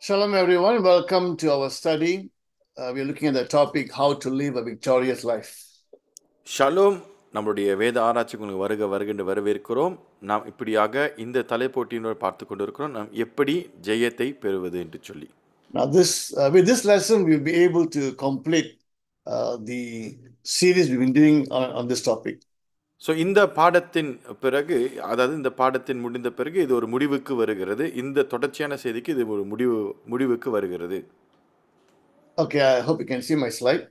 Shalom, everyone. Welcome to our study. We're looking at the topic how to live a victorious life. Shalom. நம்முடைய வேத ஆராய்ச்சிக்கு உங்களுக்கு வருகின்ற வரவேற்கிறோம். நாம் இப்படியாக இந்த தலைப்போட்டியினர் பார்த்து கொண்டிருக்கிறோம். நாம் எப்படி ஜெயத்தை பெறுவது என்று சொல்லி. Now, with this lesson, we'll be able to complete the series we've been doing on this topic. So இந்த பாடத்தின் பிறகு, அதாவது இந்த பாடத்தின் முடிந்த பிறகு இது ஒரு முடிவுக்கு வருகிறது. இந்த தொடர்ச்சியான செய்திக்கு இது ஒரு முடிவுக்கு வருகிறது. Okay, I hope you can see my slide.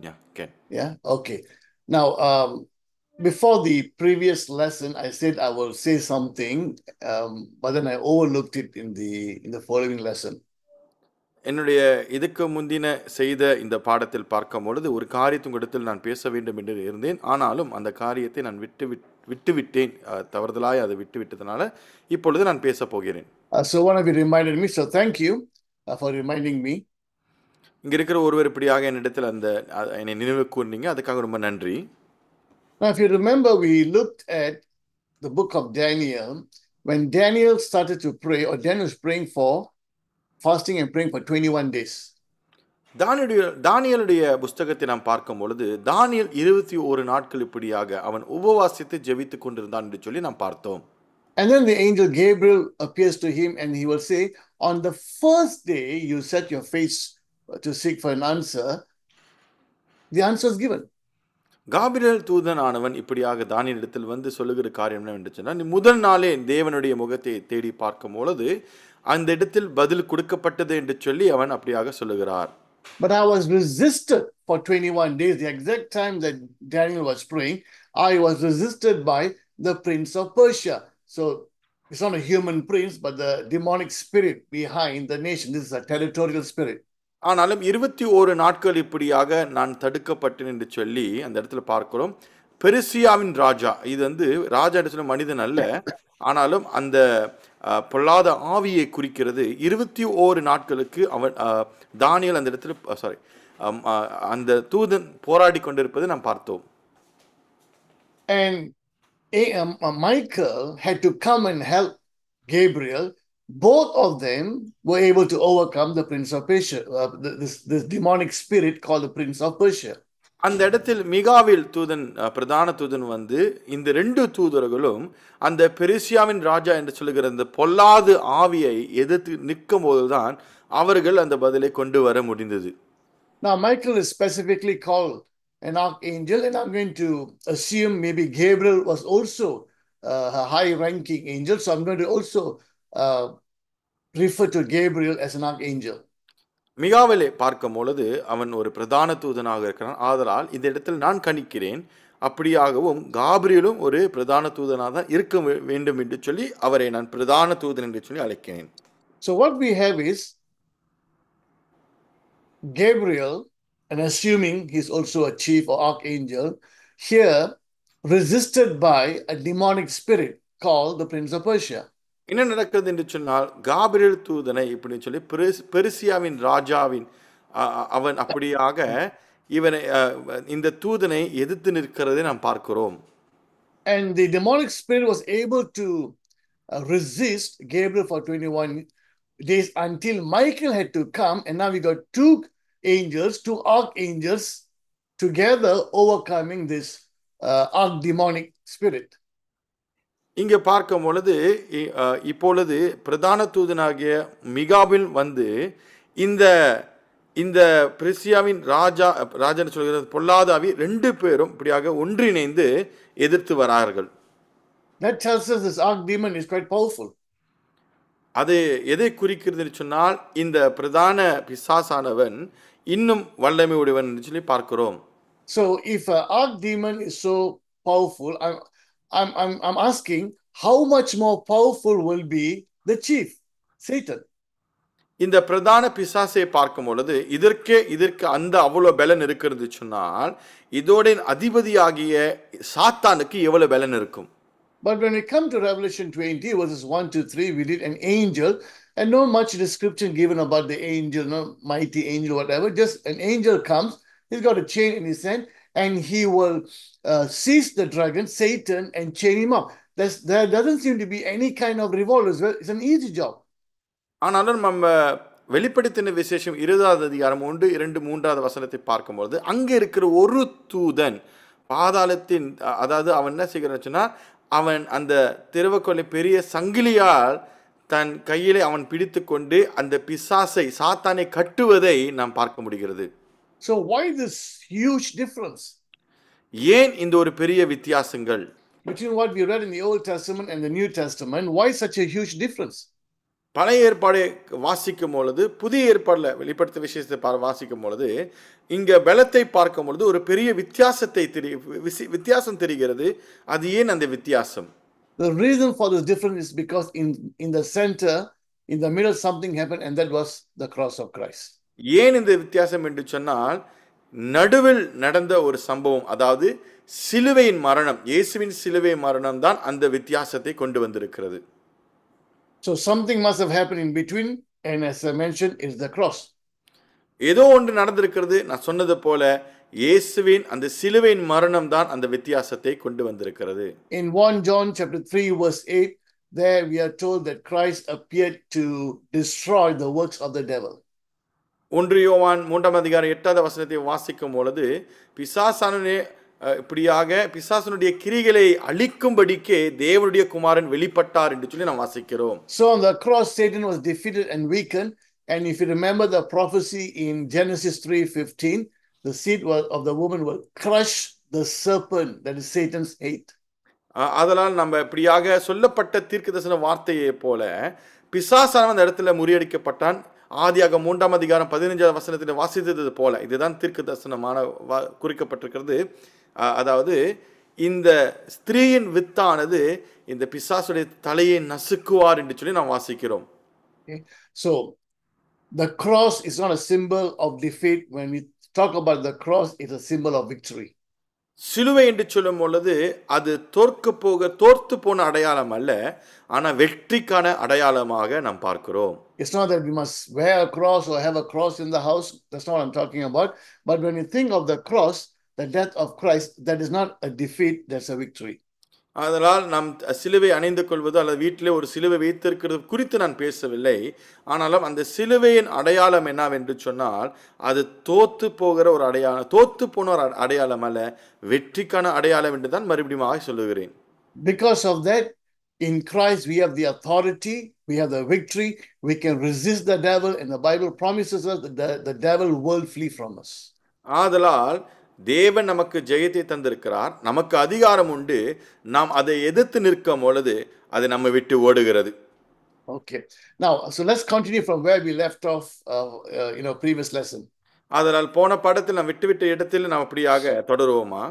Yeah, can. Yeah, okay. Now, before the previous lesson, I said I will say something, but then I overlooked it in the following lesson. என்னுடைய இதுக்கு முந்தின செய்த இந்த பாடத்தில் பார்க்கும் பொழுது ஒரு காரியத்தை உங்களிடத்தில் நான் பேச வேண்டும் என்று இருந்தேன். ஆனாலும் அந்த காரியத்தை நான் விட்டுவிட்டேன். தவறுதலாய் அதை விட்டுவிட்டதுனால இப்பொழுது நான் பேச போகிறேன். So one of you reminded me, so thank you for reminding me. இங்க இருக்கிற ஒருவர் இப்படியாக என்னிடத்தில் என்னை நினைவு கூர்ந்தீங்க, அதுக்காக ரொம்ப நன்றி. Now, if you remember, we looked at the book of Daniel. When Daniel started to pray, or Daniel was praying for fasting and praying for 21 days. தானியலுடைய புஸ்தகத்தை நாம் பார்க்கும் பொழுது தானியல் 21 நாட்கள் இப்படியாக அவன் உபவாசித்து ஜெபித்துக் கொண்டிருந்தான் என்று சொல்லி நாம் பார்த்தோம். And then the angel Gabriel appears to him and he will say, on the first day you set your face to seek for an answer, the answer is given. Gabriel தூதன் ஆனவன் இப்படியாக தானியலிடத்தில் வந்து சொல்லுகிற காரியம் என்ன என்று சொன்னால், நீ முதல் நாளே தேவனுடைய முகத்தை தேடி பார்க்கும் பொழுது அந்த இடத்தில் பதில் கொடுக்கப்பட்டது என்று சொல்லி அவன் அப்படியாக சொல்லுகிறார். But I was resisted for 21 days, the exact time that Daniel was praying. I was resisted by the prince of Persia. So it's not a human prince, but the demonic spirit behind the nation. This is a territorial spirit. ஆனாலும் 21 நாட்கள் இப்படியாக நான் தடுக்கப்பட்டேன் என்று சொல்லி அந்த இடத்துல பார்க்கிறோம். பெருசியாவின் ராஜா, இது வந்து ராஜா என்று சொல்ல மனிதன் அல்ல, ஆனாலும் அந்த பொல்லாத ஆவியை குறிக்கிறது. 21 நாட்களுக்கு அவன் தானியேல் அந்த இடத்துல அந்த தூதன் போராடி கொண்டிருப்பதை நாம் பார்த்தோம். And Michael had to come and help Gabriel. Both of them were able to overcome the prince of Persia, this demonic spirit called the prince of Persia. அந்த இடத்தில் மிகாவேல் தூதன், பிரதான தூதன் வந்து இந்த ரெண்டு தூதர்களும் அந்த பெருசியாவின் ராஜா என்று சொல்லுகிற அந்த பொல்லாத ஆவியை எதிர்த்து நிற்கும் போதுதான் அவர்கள் அந்த பதிலை கொண்டு வர முடிந்தது. Now Michael is specifically called an archangel, and I'm going to assume maybe Gabriel was also a high-ranking angel, so I'm going to also refer to Gabriel as an archangel. மிகாவேலை பார்க்கும் பொழுது அவன் ஒரு பிரதான தூதனாக இருக்கிறான். ஆதலால் இந்த இடத்தில் நான் கணிக்கிறேன், அப்படியாகவும் காபிரியலும் ஒரு பிரதான தூதனாக தான் இருக்க வேண்டும் என்று சொல்லி அவரை நான் பிரதான தூதன் என்று சொல்லி அழைக்கிறேன். So what we have is Gabriel, and assuming he's also a chief or archangel, here resisted by a demonic spirit called the prince of Persia. என்ன நடக்கிறது என்று சொன்னால், காபிரியேல் தூதனை இப்படி சொல்லி பெருசியாவின் ராஜாவின் அவன் அப்படியாக இவனை இந்த தூதனை எதிர்த்து நிற்கிறதை நாம் பார்க்கிறோம். And the demonic spirit was able to resist Gabriel for 21 days until Michael had to come, and now we got two archangels together overcoming this archdemonic spirit. இங்கே பார்க்கும் பொழுது இப்பொழுது பிரதான தூதனாகிய மிகாவேல் வந்து இந்த இந்த பெருசியாவின் ராஜான்னு சொல்கிற பொல்லாதாவி ரெண்டு பேரும் இப்படியாக ஒன்றிணைந்து எதிர்த்து வரார்கள். That tells us this archdemon is quite powerful. அது எதை குறிக்கிறது சொன்னால், இந்த பிரதான பிசாசானவன் இன்னும் வல்லமை உடையவன் என்று சொல்லி பார்க்கிறோம். So if an archdemon is so powerful, I'm asking, how much more powerful will be the chief, Satan? இந்த பிரதான பிசாசை பார்க்கும் பொழுது இதற்கு அந்த அவ்வளவு பலன் இருக்கிறது சொன்னால், இதோட அதிபதியாகிய சாத்தானுக்கு எவ்வளவு பலன் இருக்கும்? But when we come to Revelation 20 verses 1 to 3, we read an angel, and no much description given about the angel, no mighty angel, whatever. Just an angel comes, he's got a chain in his hand, and he will seize the dragon, Satan, and chain him up. There doesn't seem to be any kind of revolt as well. It's an easy job. ஆனாலும் நம்ம வெளிப்படுத்தின விசேஷம் 20வது அதிகாரம் 1, 2, 3வது வசனத்தை பார்க்கும்போது அங்கே இருக்கிற ஒரு தூதன் பாதாளத்தின் அதாவது அவன் என்ன செய்கிறான்னு சொன்னா, அவன் அந்த திறவுகோலை பெரிய சங்கிலியால் தன் கையிலே அவன் பிடித்துக்கொண்டு அந்த பிசாசை சாத்தானை கட்டுவதை நாம் பார்க்க முடிகிறது. So why this huge difference ஏன் இந்த ஒரு பெரிய வித்தியாசங்கள் between what we read in the Old Testament and the New Testament? Why such a huge difference? பழைய ஏற்பாடை வாசிக்கும் பொழுது புதிய ஏற்பாடுல வெளிப்படுத்த விஷயத்தை வாசிக்கும் பொழுது இங்க பலத்தை பார்க்கும் பொழுது ஒரு பெரிய வித்தியாசம் தெரிகிறது. அது ஏன் அந்த வித்தியாசம்? The reason for this difference is because in the center, in the middle, something happened, and that was the cross of Christ. ஏன் இந்த வித்தியாசம் என்று சொன்னால், நடுவில் நடந்த ஒரு சம்பவம், அதாவது சிலுவையின் மரணம், இயேசுவின் சிலுவை மரணம் தான் அந்த வித்தியாசத்தை கொண்டு வந்திருக்கிறது. So something must have happened in between, and as I mentioned, is the cross. ஏதோ ஒன்று நடந்திருக்கிறது. நான் சொன்னது போல இயேசுவின் அந்த சிலுவையின் மரணம் தான் அந்த வித்தியாசத்தை கொண்டு வந்திருக்கிறது. In 1 John chapter 3 verse 8, there we are told that Christ appeared to destroy the works of the devil. 1 யோவான் 3ஆம் அதிகாரம் 8வது வசனத்தை வாசிக்கும் பொழுது பிசாசானே இப்படியாக பிசாசனுடைய கிரிகளை அழிக்கும்படிக்கே தேவனுடைய குமாரன் வெளிப்பட்டார் என்று சொல்லி நாம் வாசிக்கிறோம். So on the cross Satan was defeated and weakened, and if you remember the prophecy in Genesis 3:15, the seed of the woman will crush the serpent, that is Satan's hate. அதனால் நம்ம இப்படியாக சொல்லப்பட்ட தீர்க்கதரிசன வார்த்தையை போல பிசாசானவன் அந்த இடத்துல முறியடிக்கப்பட்டான். ஆதியாகமம் 3ஆம் அதிகாரம் 15வது வசனத்தில் வாசித்தது போல இதுதான் தீர்க்கதரிசனமான குறிக்கப்பட்டிருக்கிறது. அதாவது இந்த ஸ்திரீயின் வித்தானது இந்த பிசாசுடைய தலையை நசுக்குவார் என்று சொல்லி நாம் வாசிக்கிறோம். So the cross is not a symbol of defeat. When we talk about the cross, it's a symbol of victory. சிலுவை என்று சொல்லும் பொழுது அது தோர்த்து போன அடையாளம் அல்ல, ஆனா வெற்றிக்கான அடையாளமாக நாம் பார்க்கிறோம். It's not that we must wear a cross or have a cross in the house. That's not what I'm talking about. But when you think of the cross, the death of Christ, that is not a defeat, that's a victory. அதனால் நாம் சிலுவை அணிந்து கொள்வது அல்லது வீட்டிலே ஒரு சிலுவை வைத்திருக்கிறது குறித்து நான் பேசவில்லை. ஆனாலும் அந்த சிலுவையின் அடையாளம் என்னவென்று சொன்னால் அது தோத்து போகிற ஒரு அடையாளம், தோத்து போன ஒரு அடையாளம் அல்ல, வெற்றிக்கான அடையாளம் என்று தான் மறுபடியும் சொல்லுகிறேன். Because of that, in Christ we have the authority, we have the victory, we can resist the devil, and the Bible promises us that the devil will flee from us. ஆதலால் தேவன் நமக்கு ஜெயத்தை தந்திருக்கிறார், நமக்கு அதிகாரம் உண்டு, நாம் அதை எதிர்த்து நிற்கும் பொழுது அது நம்மை விட்டு ஓடுகிறது. Okay, now so let's continue from where we left off previous lesson. அதனால் போன பாடத்தில் நாம் விட்டுவிட்ட இடத்தில் நாம் அப்படியாக தொடருவோமா?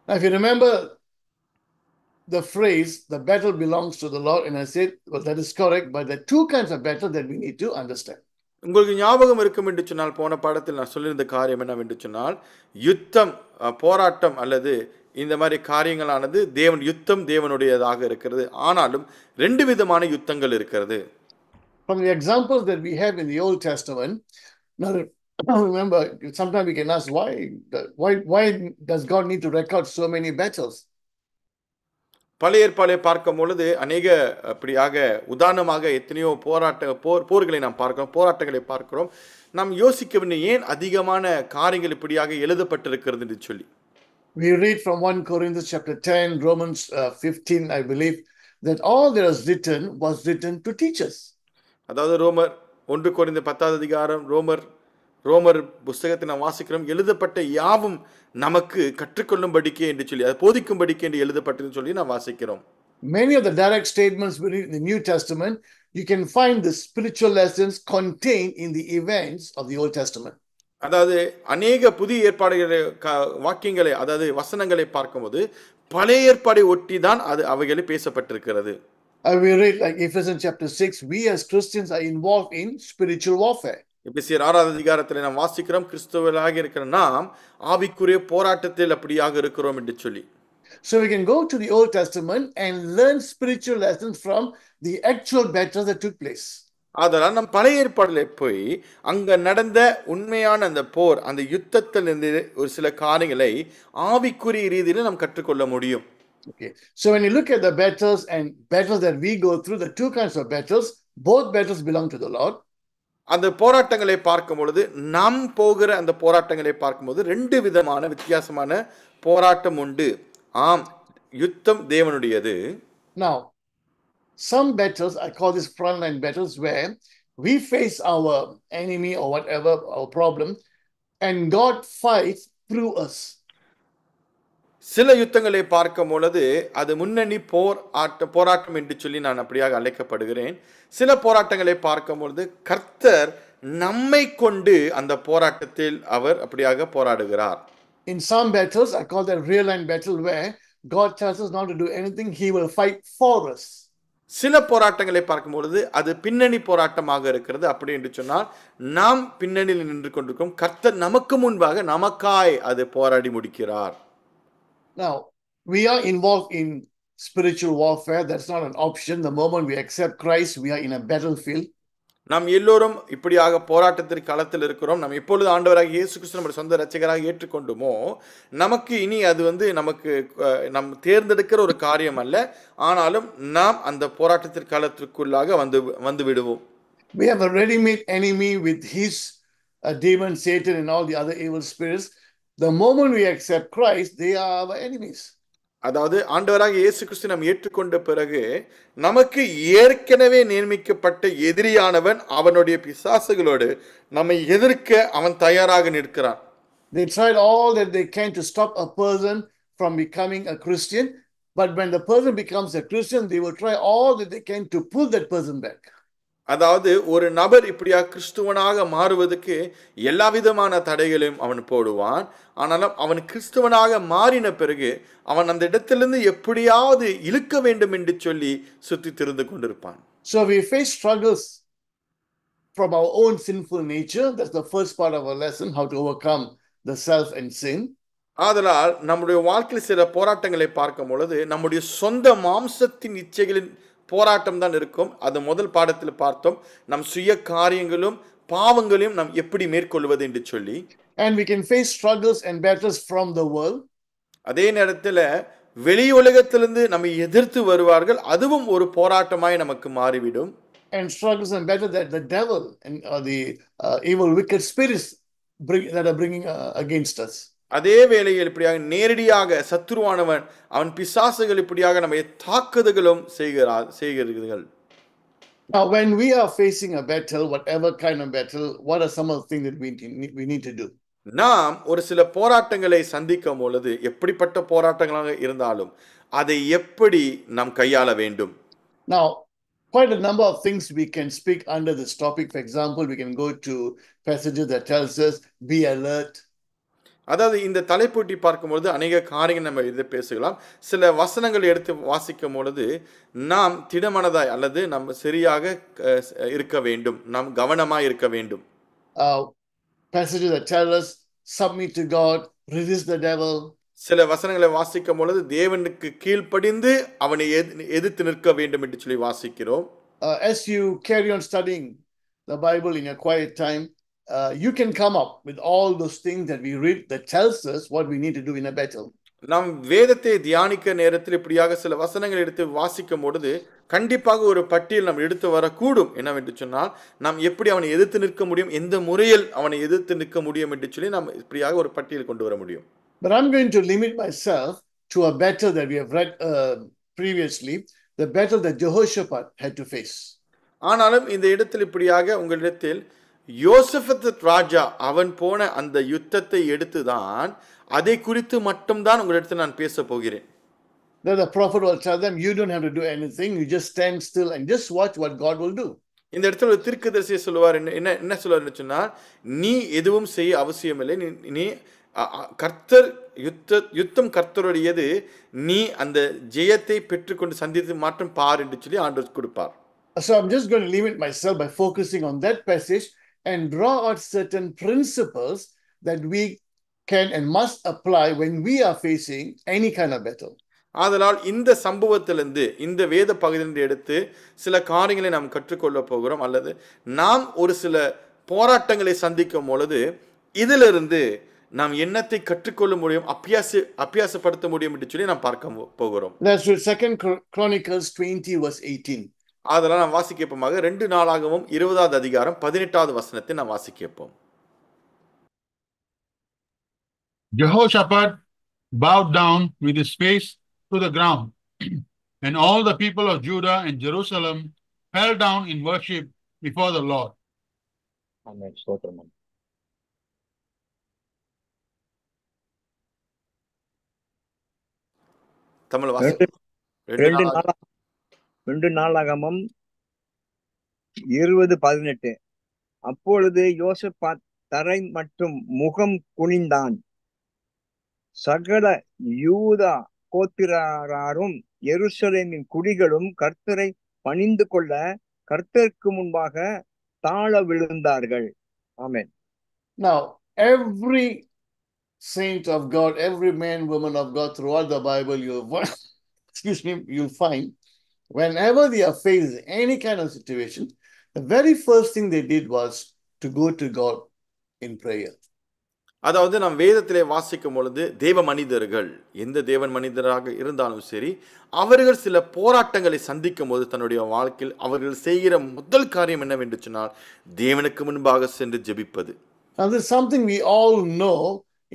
Now if you remember the phrase, the battle belongs to the Lord, and I said, well, that is correct, but there are two kinds of battle that we need to understand. உங்களுக்கு ஞாபகம் இருக்கும் என்று சொன்னால் போன பாடத்தில் நான் சொல்லியிருந்த காரியம் என்னவென்று சொன்னால், யுத்தம், போராட்டம் அல்லது இந்த மாதிரி காரியங்களானது தேவனுடையதாக இருக்கிறது. ஆனாலும் ரெண்டு விதமான யுத்தங்கள் இருக்கிறது. From the examples that we have in the Old Testament, now remember, sometimes we can ask why does God need to record so many battles? பழைய ஏற்பாடை பார்க்கும் பொழுது அநேக அப்படியாக உதாரணமாக எத்தனையோ போர்களை நாம் பார்க்கிறோம், போராட்டங்களை பார்க்கிறோம். நாம் யோசிக்க வேண்டும், ஏன் அதிகமான காரியங்கள் இப்படியாக எழுதப்பட்டிருக்கிறது என்று சொல்லி. We read from 1 Corinthians chapter 10, Romans 15, I believe, that all that was written to teach us. அதாவது ரோமர் 1 கொரிந்தியர் 10வது அதிகாரம் ரோமர் புத்தகத்தை நாம் வாசிக்கிறோம். எழுதப்பட்ட யாவும் நமக்கு கற்றுக்கொள்ளும்படிக்கே என்று சொல்லி, அது போதிக்கும்படிக்கே என்று எழுதப்பட்டதுன்னு சொல்லி நாம் வாசிக்கிறோம். Many of the direct statements we read in the New Testament, you can find the spiritual lessons contained in the events of the Old Testament. அதாவது அநேக புதிய ஏற்பாடுகளை வாக்கியங்களை, அதாவது வசனங்களை பார்க்கும்போது பழைய ஏற்பாடை ஒட்டி தான் அவைகளை பேசப்பட்டிருக்கிறது. We read like Ephesians chapter 6, we as Christians are involved in spiritual warfare. எபேசியர் 6வது அதிகாரத்தில் நாம் வாசிக்கிறோம், கிறிஸ்தவர்களாக இருக்கிற நாம் ஆவிக்குரிய போராட்டத்தில் அப்படியாக இருக்கிறோம் என்று சொல்லி. So we can go to the Old Testament and learn spiritual lessons from the actual battles that took place. அதனால் நாம் பழைய ஏற்பாட்டில் போய் அங்க நடந்த உண்மையான அந்த போர், அந்த யுத்தத்தில் இருந்து ஒரு சில காரியங்களை ஆவிக்குரிய ரீதியில் நாம் கற்றுக்கொள்ள முடியும். Okay, so when you look at the battles that we go through, the two kinds of battles, Both battles belong to the Lord. அந்த போராட்டங்களை பார்க்கும் பொழுது நாம் போகிற அந்த போராட்டங்களை பார்க்கும்போது ரெண்டு விதமான வித்தியாசமான போராட்டம் உண்டு. ஆம், யுத்தம் தேவனுடையது. Now, some battles, I call this frontline battles, where we face our enemy or whatever, our problem, and God fights through us. சில யுத்தங்களை பார்க்கும் பொழுது அது முன்னணி போராட்டம் என்று சொல்லி நான் அப்படியாக அழைக்கப்படுகிறேன். சில போராட்டங்களை பார்க்கும் பொழுது கர்த்தர் நம்மை கொண்டு அந்த போராட்டத்தில் அவர் அப்படியாக போராடுகிறார். In some battles, I call that real line battle, where God tells us not to do anything, He will fight for us. சில போராட்டங்களை பார்க்கும் பொழுது அது பின்னணி போராட்டமாக இருக்கிறது. அப்படி என்று சொன்னால் நாம் பின்னணியில் நின்று கொண்டிருக்கோம், கர்த்தர் நமக்கு முன்பாக நமக்காய் அது போராடி முடிக்கிறார். Now, we are involved in spiritual warfare. That's not an option. The moment we accept Christ, we are in a battlefield. நாம் எல்லோரும் இப்படியாக போராட்டத்திற்கு களத்தில் இருக்கிறோம். நாம் எப்பொழுது ஆண்டவராக இயேசு கிறிஸ்து நம்முடைய சொந்த இரட்சகராக ஏற்றுக்கொண்டோமோ நமக்கு இனி அது நமக்கு நம் தேர்ந்தெடுக்கிற ஒரு காரியம் அல்ல. ஆனாலும் நாம் அந்த போராட்டத்திற்கு களத்திற்குள்ளாக வந்து விடுவோம். We have a ready-made enemy with his demon, Satan, and all the other evil spirits. The moment we accept Christ, they are our enemies. அதாவது ஆண்டவராக இயேசு கிறிஸ்து நாம் ஏற்றுக்கொண்ட பிறகு நமக்கு ஏற்கனவே நியமிக்கப்பட்ட எதிரியானவன் அவனுடைய பிசாசுகளோடு நம்மை எதிர்க்க அவன் தயாராக நிற்கிறான். They tried all that they can to stop a person from becoming a Christian, but when the person becomes a Christian, they will try all that they can to pull that person back. அதாவது ஒரு நபர் இப்படியா கிறிஸ்துவனாக மாறுவதற்கு எல்லா விதமான தடைகளையும் அவன் போடுவான். ஆனாலும் அவன் கிறிஸ்துவனாக மாறின பிறகு அவன் அந்த இடத்திலிருந்து எப்படியாவது இழுக்க வேண்டும் என்று சொல்லி சுத்தி திரிந்து கொண்டிருப்பான். So we face struggles from our own sinful nature. That's the first part of our lesson, how to overcome the self and sin. ஆதலால் நம்முடைய வாழ்க்கையில் சில போராட்டங்களை பார்க்கும் பொழுது நம்முடைய சொந்த மாம்சத்தின் இச்சைகளின் போராட்டம் தான் இருக்கும். அது முதல் பாடத்தில் பார்த்தோம். நம் சுய காரியங்களும் பாவங்களையும் நாம் எப்படி மேற்கொள்வது என்று சொல்லி. And we can face struggles and battles from the world. அதே நேரத்தில் வெளி உலகத்திலிருந்து நம்மை எதிர்த்து வருவார்கள். அதுவும் ஒரு போராட்டமாய் நமக்கு மாறிவிடும். And struggles and battles that the devil and the evil wicked spirits that are bringing against us. அதே வேளையில் இப்படியாக நேரடியாக சத்துருவானவன் அவன் பிசாசுகள் இப்படியாக நம்மை தாக்குதலும் செய்கிறார்கள். Now, when we are facing a battle, whatever kind of battle, what are some of the things that we need to do? நாம் ஒரு சில போராட்டங்களை சந்திக்கும் பொழுது எப்படிப்பட்ட போராட்டங்களாக இருந்தாலும் அதை எப்படி நாம் கையாள வேண்டும்? Now, quite a number of things we can speak under this topic. For example, we can go to passages that tells us, be alert. அதாவது இந்த தலைப்பூட்டி பார்க்கும்பொழுது அநேக காரியங்கள் நம்ம இதை பேசலாம். சில வசனங்கள் எடுத்து வாசிக்கும் பொழுது நாம் திடமனதாய் அல்லது நம்ம சரியாக இருக்க வேண்டும், நாம் கவனமாக இருக்க வேண்டும். Passages that tell us, submit to God, resist the devil. சில வசனங்களை வாசிக்கும் பொழுது தேவனுக்கு கீழ்ப்படிந்து அவனை எதிர்த்து நிற்க வேண்டும் என்று சொல்லி வாசிக்கிறோம். As you carry on studying the Bible in your quiet time, you can come up with all those things that we read that tells us what we need to do in a battle. நாம் வேதத்தை தியானிக்க நேரத்தில் இப்படியாக சில வசனங்கள் எடுத்து வாசிக்கும் பொழுது கண்டிப்பாக ஒரு பட்டியல் நாம் எடுத்து வரக்கூடும். என்னவென்று சொன்னால் நாம் எப்படி அவனை எதிர்த்து நிற்க முடியும், எந்த முறையில் அவனை எதிர்த்து நிற்க முடியும் என்று சொல்லி நாம் இப்படியாக ஒரு பட்டியல் கொண்டு வர முடியும். But I'm going to limit myself to a battle that we have read previously, the battle that Jehoshaphat had to face. ஆனாலும் இந்த இடத்தில் இப்படியாக உங்களிடத்தில் யோசேபத் ராஜா அவன் போன அந்த யுத்தத்தை எடுத்துதான் அதை குறித்து மட்டும்தான் உங்களிடத்தில் நான் பேச போகிறேன். Then the prophet will tell them, you don't have to do anything, you just stand still and just watch what God will do. இந்த இடத்துல ஒரு தீர்க்கதரிசி சொல்லுவார், என்ன சொல்லுவார்னு சொன்னால், நீ எதுவும் செய்ய அவசியம் இல்லை, நீ கர்த்தர் யுத்தம் கர்த்தருடையது, நீ அந்த ஜெயத்தை பெற்றுக்கொண்டு சந்தித்து மாற்றம் பார் என்று சொல்லி ஆண்டவர் கொடுப்பார். So I'm just going to limit myself by focusing on that passage and draw out certain principles that we can and must apply when we are facing any kind of battle. ஆதலால் இந்த சம்பவத்திலிருந்து இந்த வேத பகுதியிலிருந்து எடுத்து சில காரியங்களை நாம் கற்றுக்கொள்ள போகிறோம், அல்லது நாம் ஒரு சில போராட்டங்களை சந்திக்கும் பொழுது இதிலிருந்து நாம் என்னத்தை கற்றுக்கொள்ள முடியும், அபியாசப்படுத்த முடியும் என்று சொல்லி நாம் பார்க்க போகிறோம். Let's read 2 Chronicles 20 verse 18. அதெல்லாம் நாம் வாசிக்கப்போமாக 2 நாளாகவும் 20வது அதிகாரம் 18வது வசனத்தை நாம் வாசிக்கப்போம். Jehoshaphat bowed down with his face to the ground, and all the people of Judah and Jerusalem fell down in worship before the Lord. Amen. Stotram. Tamil வாசி. 2 நாளாகமம் 20:18. அப்பொழுது யோசபாத் தரை மற்றும் முகம் குனிந்தான். சகல யூதா கோத்திராரும் எருசலேமின் குடிகளும் கர்த்தரை பணிந்து கொள்ள கர்த்தருக்கு முன்பாக தாழ விழுந்தார்கள். ஆமென். Now, every saint of God, every man, woman of God throughout the Bible, you'll find whenever they are faced any kind of situation, the very first thing they did was to go to God in prayer. அதாவது நாம் வேதத்திலே வாசிக்கும் பொழுது தேவ மனிதர்கள், எந்த தேவன் மனிதராக இருந்தாலும் சரி, அவர்கள் சில போராட்டங்களை சந்திக்கும் போது தன்னுடைய வாழ்க்கையில் அவர்கள் செய்கிற முதல் காரியம் என்னவென்று சொன்னால் தேவனுக்கு முன்பாக சென்று ஜெபிப்பது. Now, this is something we all know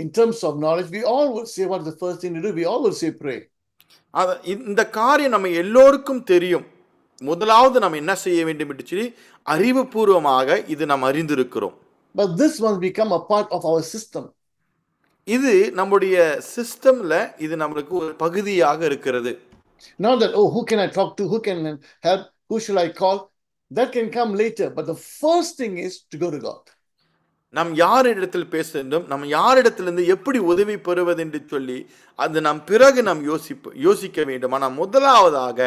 in terms of knowledge. We all would say what the first thing to do. We all will say pray. இந்த காரியம் நம்ம எல்லோருக்கும் தெரியும். முதலாவது நாம் என்ன செய்ய வேண்டும் என்று சொல்லி அறிவுபூர்வமாக இது நாம் அறிந்திருக்கிறோம். But this must become a part of our system. இது நம்முடைய சிஸ்டம்ல இது நமக்கு ஒரு பகுதியாக இருக்கிறது. Not that, oh, who can I talk to? Who can help? Who shall I call? That can come later. But the first thing is to go to God. நாம் யாரிடத்தில் பேச வேண்டும், நம்ம யாரிடத்திலிருந்து எப்படி உதவி பெறுவது என்று சொல்லி அது நாம் பிறகு நாம் யோசிக்க வேண்டும். ஆனால் முதலாவதாக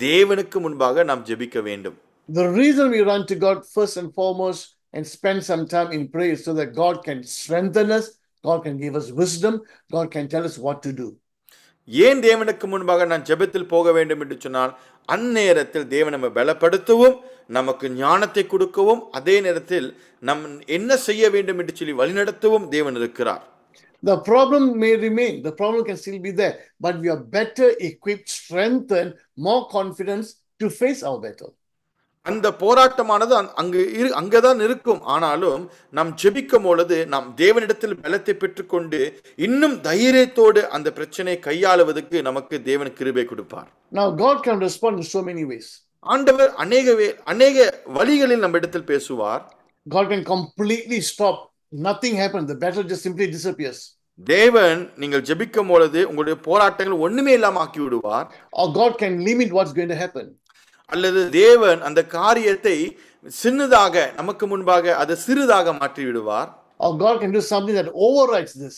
தேவனுக்கு முன்பாக நாம் ஜெபிக்க வேண்டும். The reason we run to God first and foremost and spend some time in prayer so that God can strengthen us, God can give us wisdom, God can tell us what to do. ஏன் தேவனுக்கு முன்பாக நான் ஜெபத்தில் போக வேண்டும் என்று சொன்னால் அந்நேரத்தில் தேவன் நம்ம பலப்படுத்தவும் நமக்கு ஞானத்தை கொடுக்கவும் அதே நேரத்தில் நம் என்ன செய்ய வேண்டும் என்று சொல்லி வழிநடத்தவும் தேவன் இருக்கிறார். The problem may remain, the problem can still be there, but we are better equipped, strengthened, more confidence to face our battle. அந்த போராட்டமானது அங்கதான் இருக்கும். ஆனாலும் நாம் ஜெபிக்கும் பொழுது நாம் தேவனிடத்தில் பலத்தை பெற்றுக்கொண்டு இன்னும் தைரியத்தோடு அந்த பிரச்சனையை கையாளுவதற்கு நமக்கு தேவன் கிருபை கொடுப்பார். Now God can respond in so many ways. ஆண்டவர் அநேக வழிகளில் நம்ம இடத்தில் பேசுவார். God can completely stop, nothing happens, the battle just simply disappears. தேவன் நீங்கள் ஜெபிக்கும் பொழுது உங்களுடைய போராட்டங்கள் ஒண்ணுமே இல்லாம ஆக்கி விடுவார். Or God can limit what's going to happen. அல்லது தேவன் அந்த காரியத்தை சின்னதாக நமக்கு முன்பாக அதை சிறிதாக மாற்றி விடுவார். Or God can do something that overrides this.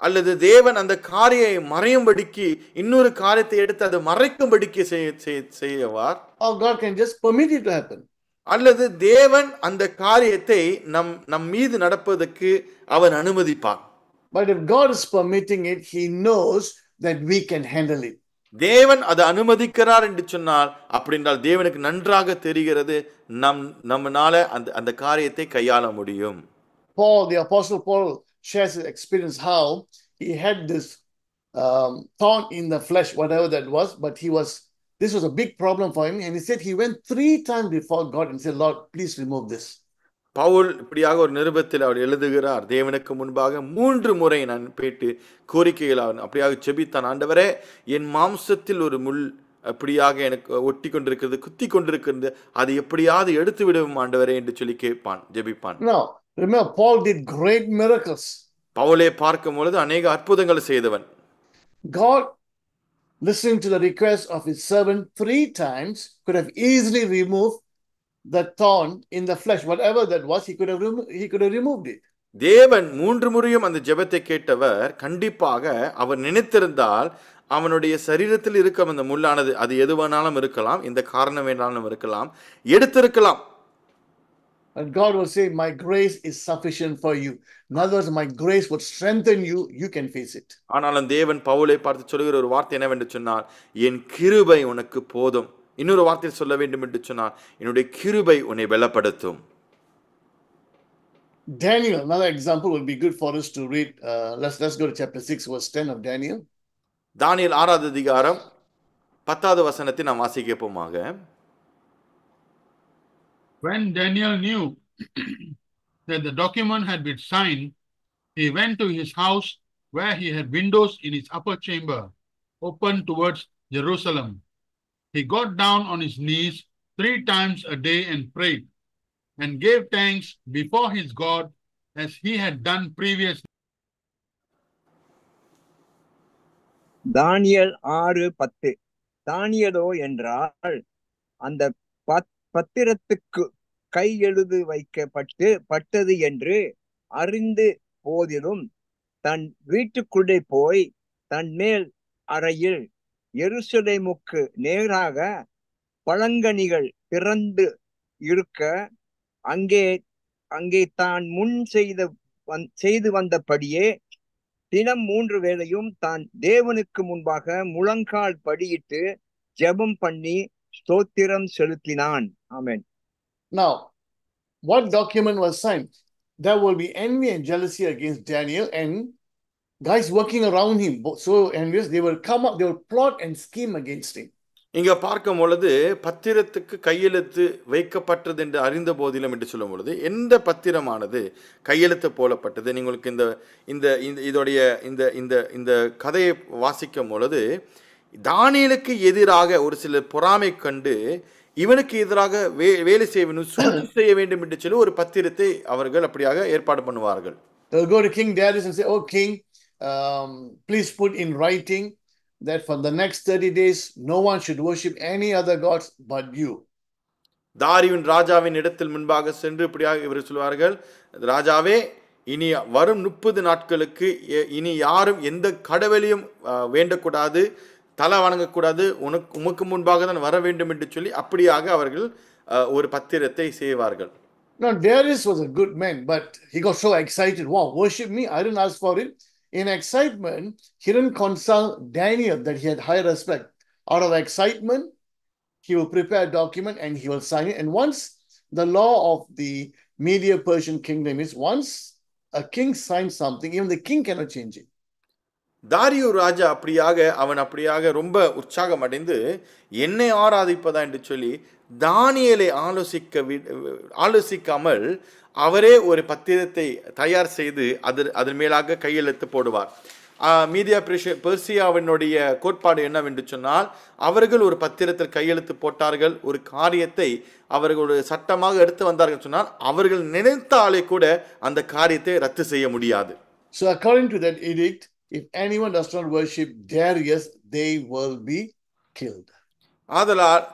அல்லது தேவன் அந்த காரியை மறையும்படிக்கு இன்னொரு காரியத்தை எடுத்து அதை மறைக்கும்படிக்கு செய்வார். Or God can just permit it to happen. அல்லது தேவன் அந்த காரியத்தை நம் மீது நடப்பதற்கு அவர் அனுமதிப்பார். But if God is permitting it, He knows that we can handle it. தேவன் அதை அனுமதிக்கிறார் என்று சொன்னால் அப்படின்றால் தேவனுக்கு நன்றாக தெரிகிறது நம்மனால அந்த காரியத்தை கையாள முடியும். Paul, the Apostle Paul, shares his experience how he had this thorn in the flesh, whatever that was, but this was a big problem for him, and he said he went 3 times before God and said, Lord, please remove this. Pavul இப்படியாக ஒரு நிருபத்தில் அவர் எழுதுகிறார், தேவனுக்கு முன்பாக 3 முறை நான் போயிட்டு கோரிக்கைகள் அப்படியாக ஜெபித்தான். ஆண்டவரே, என் மாம்சத்தில் ஒரு முள் அப்படியாக எனக்கு ஒட்டி கொண்டிருக்கிறது, குத்தி கொண்டிருக்கிறது, அது எப்படியாவது எடுத்து விடும் ஆண்டவரே என்று சொல்லி ஜெபிப்பான். Now, remember, Paul did great miracles. பவுலை பார்க்கும் பொழுது அநேக அற்புதங்களை செய்தவன். God, listening to the request of his servant 3 times, could have easily removed the thorn in the flesh, whatever that was, he could have removed it. தேவன் 3 முறையும் அந்த ஜெபத்தை கேட்டவர் கண்டிப்பாக அவர் நினைத்திருந்தால் அவனுடைய சரீரத்தில் இருக்கும் அந்த முள்ளானது அது எது வேணாலும் இருக்கலாம், இந்த காரணம் வேணாலும் இருக்கலாம், எடுத்திருக்கலாம். And God will say, my grace is sufficient for you. In other words, my grace would strengthen you, you can face it. ஆனாலும் தேவன் பவுலை பார்த்து சொல்லுகிற ஒரு வார்த்தை என்னவென்று சொன்னால், என் கிருபை உனக்கு போதும். இன்னொரு வார்த்தையில் சொல்ல வேண்டும் என்று சொன்னால், என்னுடைய கிருபை உன்னை பலப்படுத்தும். Daniel, another example would be good for us to read. Let's go to chapter 6, verse 10 of Daniel. தானியேல் 6வது அதிகாரம் 10வது வசனத்தை நாம் வாசிக்கப்போமாக. When Daniel knew that the document had been signed, he went to his house where he had windows in his upper chamber, open towards Jerusalem. He got down on his knees 3 times a day and prayed, and gave thanks before his God as he had done previously. தானியேல் 6:10. தானியேலோ என்றால் அந்த பத்திரத்துக்கு கையெழுது பட்டது என்று அறிந்து போதிலும் தன் வீட்டுக்குள்ளே போய் தன் மேல் அறையில் எருசலேமுக்கு நேராக பழங்கனிகள் திறந்து இருக்க அங்கே தான் முன் செய்து வந்தபடியே தினம் 3 வேளையும் தான் தேவனுக்கு முன்பாக முழங்கால் படியிட்டு ஜெபம் பண்ணி ஸ்தோத்திரம் செலுத்தினான். ஆமென். Now, what document was signed? There will be envy and jealousy against Daniel, and guys working around him, so envious, they will come up, they will plot and scheme against him. இங்க பார்க்கும் பொழுது பத்திரத்துக்கு கையெழுத்து வைக்கப்பட்டது என்று அறிந்த போதிலும் என்று சொல்லும் பொழுது எந்த பத்திரமானது கையெழுத்து போலப்பட்டது. உங்களுக்கு இந்த இந்த இதோடைய இந்த இந்த இந்த கதையை வாசிக்கும் பொழுது தானியேலுக்கு எதிராக ஒரு சில பொறாமை கண்டு இவனுக்கு எதிராக வேலை செய்ய வேண்டும் என்று சொல்லி ஒரு பத்திரத்தை அவர்கள் அப்படியாக ஏற்பாடு பண்ணுவார்கள். They'll go to King Darius and say, "Oh King, please put in writing that for the next 30 days no one should worship any other gods but you." தாரியுவின் ராஜாவின் இடத்தில் முன்பாக சென்று இப்படியாக இவர் சொல்வார்கள், ராஜாவே, இனி வரும் 30 நாட்களுக்கு இனி யாரும் எந்த கடவுளையும் வேண்டக்கூடாது, தலை வணங்கக்கூடாது, உமக்கு முன்பாக தான் வர வேண்டும் என்று சொல்லி அப்படியாக அவர்கள் ஒரு பத்திரத்தை செய்வார்கள். Now Darius was a good man, but he got so excited. Wow, worship me? I didn't ask for it. In excitement, he didn't consult Daniel that he had high respect. Out of excitement, he will prepare a document and he will sign it. And once the law of the Medo-Persian kingdom is, once a king signs something, even the king cannot change it. தாரியு ராஜா அப்படியாக ரொம்ப உற்சாகம் அடைந்து என்னை ஆராதிப்பதா என்று சொல்லி தானியேலை ஆலோசிக்காமல் அவரே ஒரு பத்திரத்தை தயார் செய்து அதன் மேலாக கையெழுத்து போடுவார். மீதியா பெர்சியாவினுடைய கோட்பாடு என்னவென்று சொன்னால், அவர்கள் ஒரு பத்திரத்தில் கையெழுத்து போட்டார்கள், ஒரு காரியத்தை அவர்கள் ஒரு சட்டமாக எடுத்து வந்தார்கள் சொன்னால் அவர்கள் நினைத்தாலே கூட அந்த காரியத்தை ரத்து செய்ய முடியாது. So according to that edict, if anyone does not worship Darius, they will be killed. ஆதலால்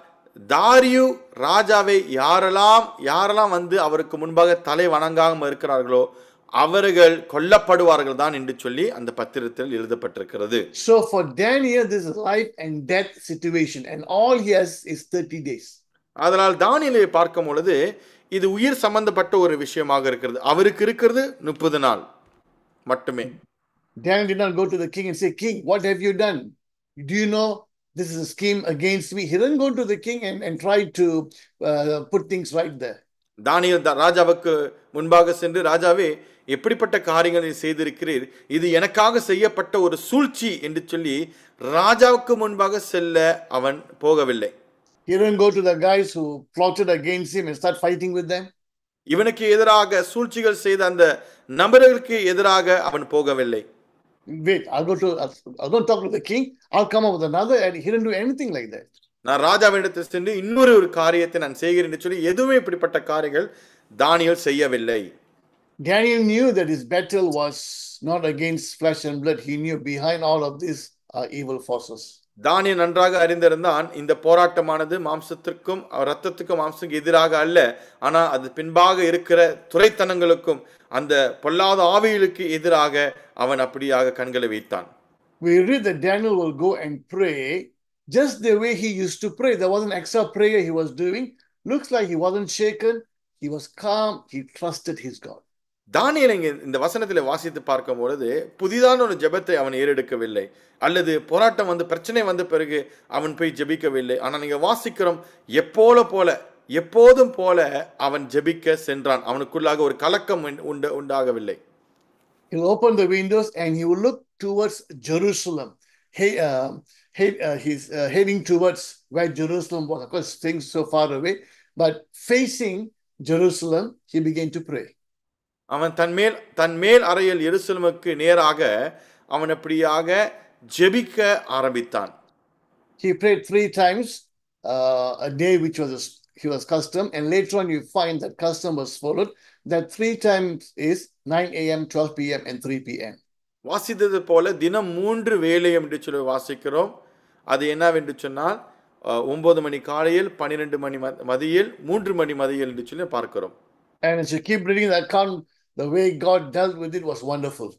தாரியு ராஜாவை யாரெல்லாம் வந்து அவருக்கு முன்பாக தலை வணங்காமல் இருக்கிறார்களோ அவர்கள் கொல்லப்படுவார்கள் தான் என்று சொல்லி அந்த பத்திரத்தில் எழுதப்பட்டிருக்கிறது. So for Daniel, this is life and death situation, and all he has is 30 days. அதனால் தானியேலை பார்க்கும் பொழுது இது உயிர் சம்பந்தப்பட்ட ஒரு விஷயமாக இருக்கிறது. அவருக்கு இருக்கிறது 30 நாள் மட்டுமே. Daniel did not go to the king and say, "King, what have you done? Do you know this is a scheme against me?" He didn't go to the king and try to put things right there. தானியேல் ராஜாவுக்கு முன்பாக சென்று, ராஜாவே, எப்படிப்பட்ட காரியங்களை செய்திருக்கிறீர், இது எனக்காக செய்யப்பட்ட ஒரு சூழ்ச்சி என்று சொல்லி ராஜாவுக்கு முன்பாக செல்ல அவன் போகவில்லை. He didn't go to the guys who plotted against him and start fighting with them. இவனுக்கு எதிராக சூழ்ச்சிகள் செய்த அந்த நபர்களுக்கு எதிராக அவன் போகவில்லை. Wait, I'll go talk to the king. I'll come up with another, and he didn't do anything like that. நான் ராஜாவிடத்தில் சென்று இன்னொரு காரியத்தை நான் செய்கிறேன் என்று சொல்லி எதுவுமே இப்படிப்பட்ட காரியங்கள் தானியேல் செய்யவில்லை. Daniel knew that his battle was not against flesh and blood. He knew behind all of these are evil forces. தானியேல் நன்றாக அறிந்திருந்தான், இந்த போராட்டமானது மாம்சத்திற்கும் இரத்தத்துக்கும் மாம்சத்துக்கும் எதிராக அல்ல, ஆனா அது பின்பாக இருக்கிற துரைத்தனங்களுக்கும் அந்த பொல்லாத ஆவிகளுக்கு எதிராக அவன் அப்படியாக கண்களை வைத்தான். We read that Daniel will go and pray just the way he used to pray. There was an extra prayer he was doing. Looks like he wasn't shaken. He was calm. He trusted his God. தானியேல் இந்த வசனத்தில் வாசித்து பார்க்கும் பொழுது புதிதான ஒரு ஜெபத்தை அவன் ஏறெடுக்கவில்லை, அல்லது போராட்டம் வந்து பிரச்சனை வந்த பிறகு அவன் போய் ஜெபிக்கவில்லை. ஆனால் நீங்க வாசிக்கிறோம், எப்போதும் போல அவன் ஜெபிக்க சென்றான். அவனுக்குள்ளாக ஒரு கலக்கம் உண்டாகவில்லை. He'll open the windows and he will look towards Jerusalem. He's heading towards where Jerusalem was. Of course, things so far away, but facing Jerusalem, he began to pray. அவன் தன்மேல் அறையில் எருசலேமுக்கு நேராக அவன் அப்படியாக ஜெபிக்க ஆரம்பித்தான். He prayed 3 times a day, which was he was custom, and later on you find that custom was followed. That 3 times is 9 a.m., 12 p.m. and 3 p.m. வாசித்தது போல தினம் 3 வேளையும் என்று சொல்லி வாசிக்கிறோம். அது என்னவென்று சொன்னால் 9 மணி காலையில், 12 மணி மதியில், 3 மணி மதியில் என்று சொல்லி பார்க்கிறோம். And as you keep reading that account, the way God dealt with it was wonderful.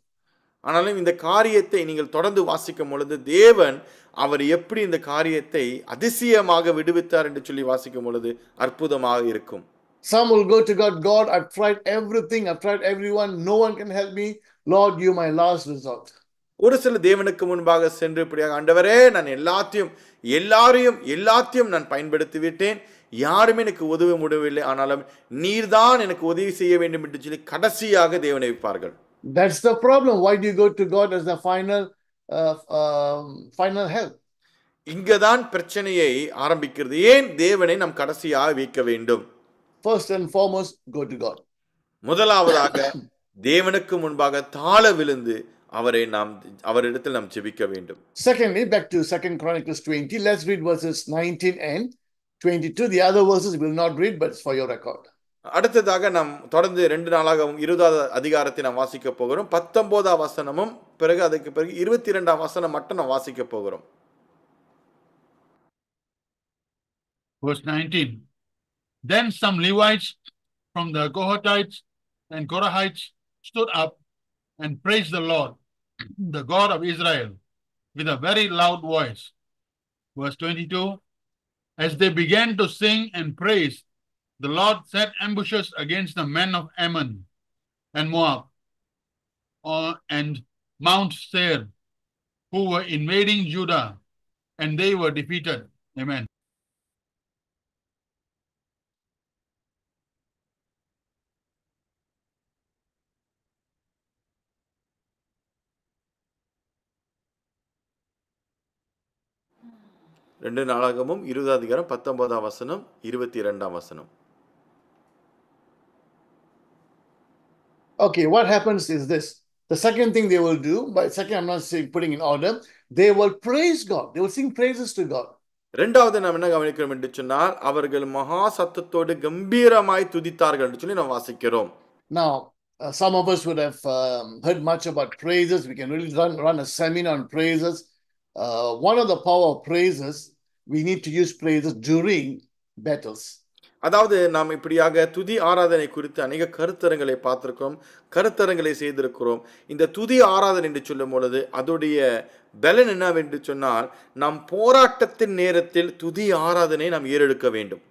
ஆனாலும் இந்த காரியத்தை நீங்கள் தொடர்ந்து வாசிக்கும் பொழுது தேவன் அவர் எப்படி இந்த காரியத்தை அதிசயமாக விடுவித்தார் என்று சொல்லி வாசிக்கும் பொழுது அற்புதமாக இருக்கும். Some will go to God, God, I've tried everything, I've tried everyone, no one can help me. Lord, you my last resort. ஒரு சில தேவனுக்கு முன்பாக சென்று இப்படியாக, ஆண்டவரே நான் எல்லாத்தையும் நான் பயன்படுத்தி விட்டேன், யாருமே எனக்கு உதவ முடியவில்லை, ஆனாலும் நீர்தான் எனக்கு உதவி செய்ய வேண்டும் என்று சொல்லி கடைசியாக தேவனை வைப்பார்கள். That's the problem. Why do you go to God as the final help? இங்கதான் பிரச்சனையை ஆரம்பிக்கிறது. ஏன் தேவனை நாம் கடைசியாக வைக்க வேண்டும்? First and foremost, go to God. முதலாவதாக தேவனுக்கு முன்பாக தாழ விழுந்து அவரிடத்தில் நாம் ஜெபிக்க வேண்டும். Secondly, back to 2 Chronicles 20, let's read verses 19 and 22. The other verses we will not read, but it's for your record. அடுத்ததாக நாம் தொடர்ந்து 2 நாளாகவும் 20வது அதிகாரத்தை நாம் வாசிக்க போகிறோம். 19வது வசனமும் பிறகு அதுக்கு பிறகு 22ஆம் வசனம் மட்டும் நாம் வாசிக்க போகிறோம். Verse 19. Then some Levites from the Kohathites and Korahites stood up and praised the Lord, the God of Israel, with a very loud voice. Verse 22. As they began to sing and praise, the Lord set ambushes against the men of Ammon and Moab and Mount Seir, who were invading Judah, and they were defeated. Amen. ரெண்டு நாளாகமும் 20 அதிகாரம் 19ஆம் வசனம் 22ஆம் வசனம். Okay, what happens is this. The second thing they will do, by second I'm not saying putting in order, they will praise God. They will sing praises to God. இரண்டாவது நாம் என்ன கவனிக்கிறோம் என்று சொன்னால் அவர்கள் மகா சத்தத்தோடு கம்பீரமாய் துதித்தார்கள் என்று சொல்லி நாம் வாசிக்கிறோம். Now, some of us would have heard much about praises. We can really run a seminar on praises. One of the power of praises, we need to use praises during battles. அதாவது நாம் இப்படியாக துதி ஆராதனை குறித்து அநேக கருத்தரங்களை பார்த்திருக்கிறோம், கருத்தரங்களை செய்திருக்கிறோம். இந்த துதி ஆராதனை என்று சொல்லும் பொழுது அதோடைய பலன் என்னவென்று சொன்னால் நாம் போராட்டத்தின் நேரத்தில் துதி ஆராதனை நாம் ஏறெடுக்க வேண்டும்.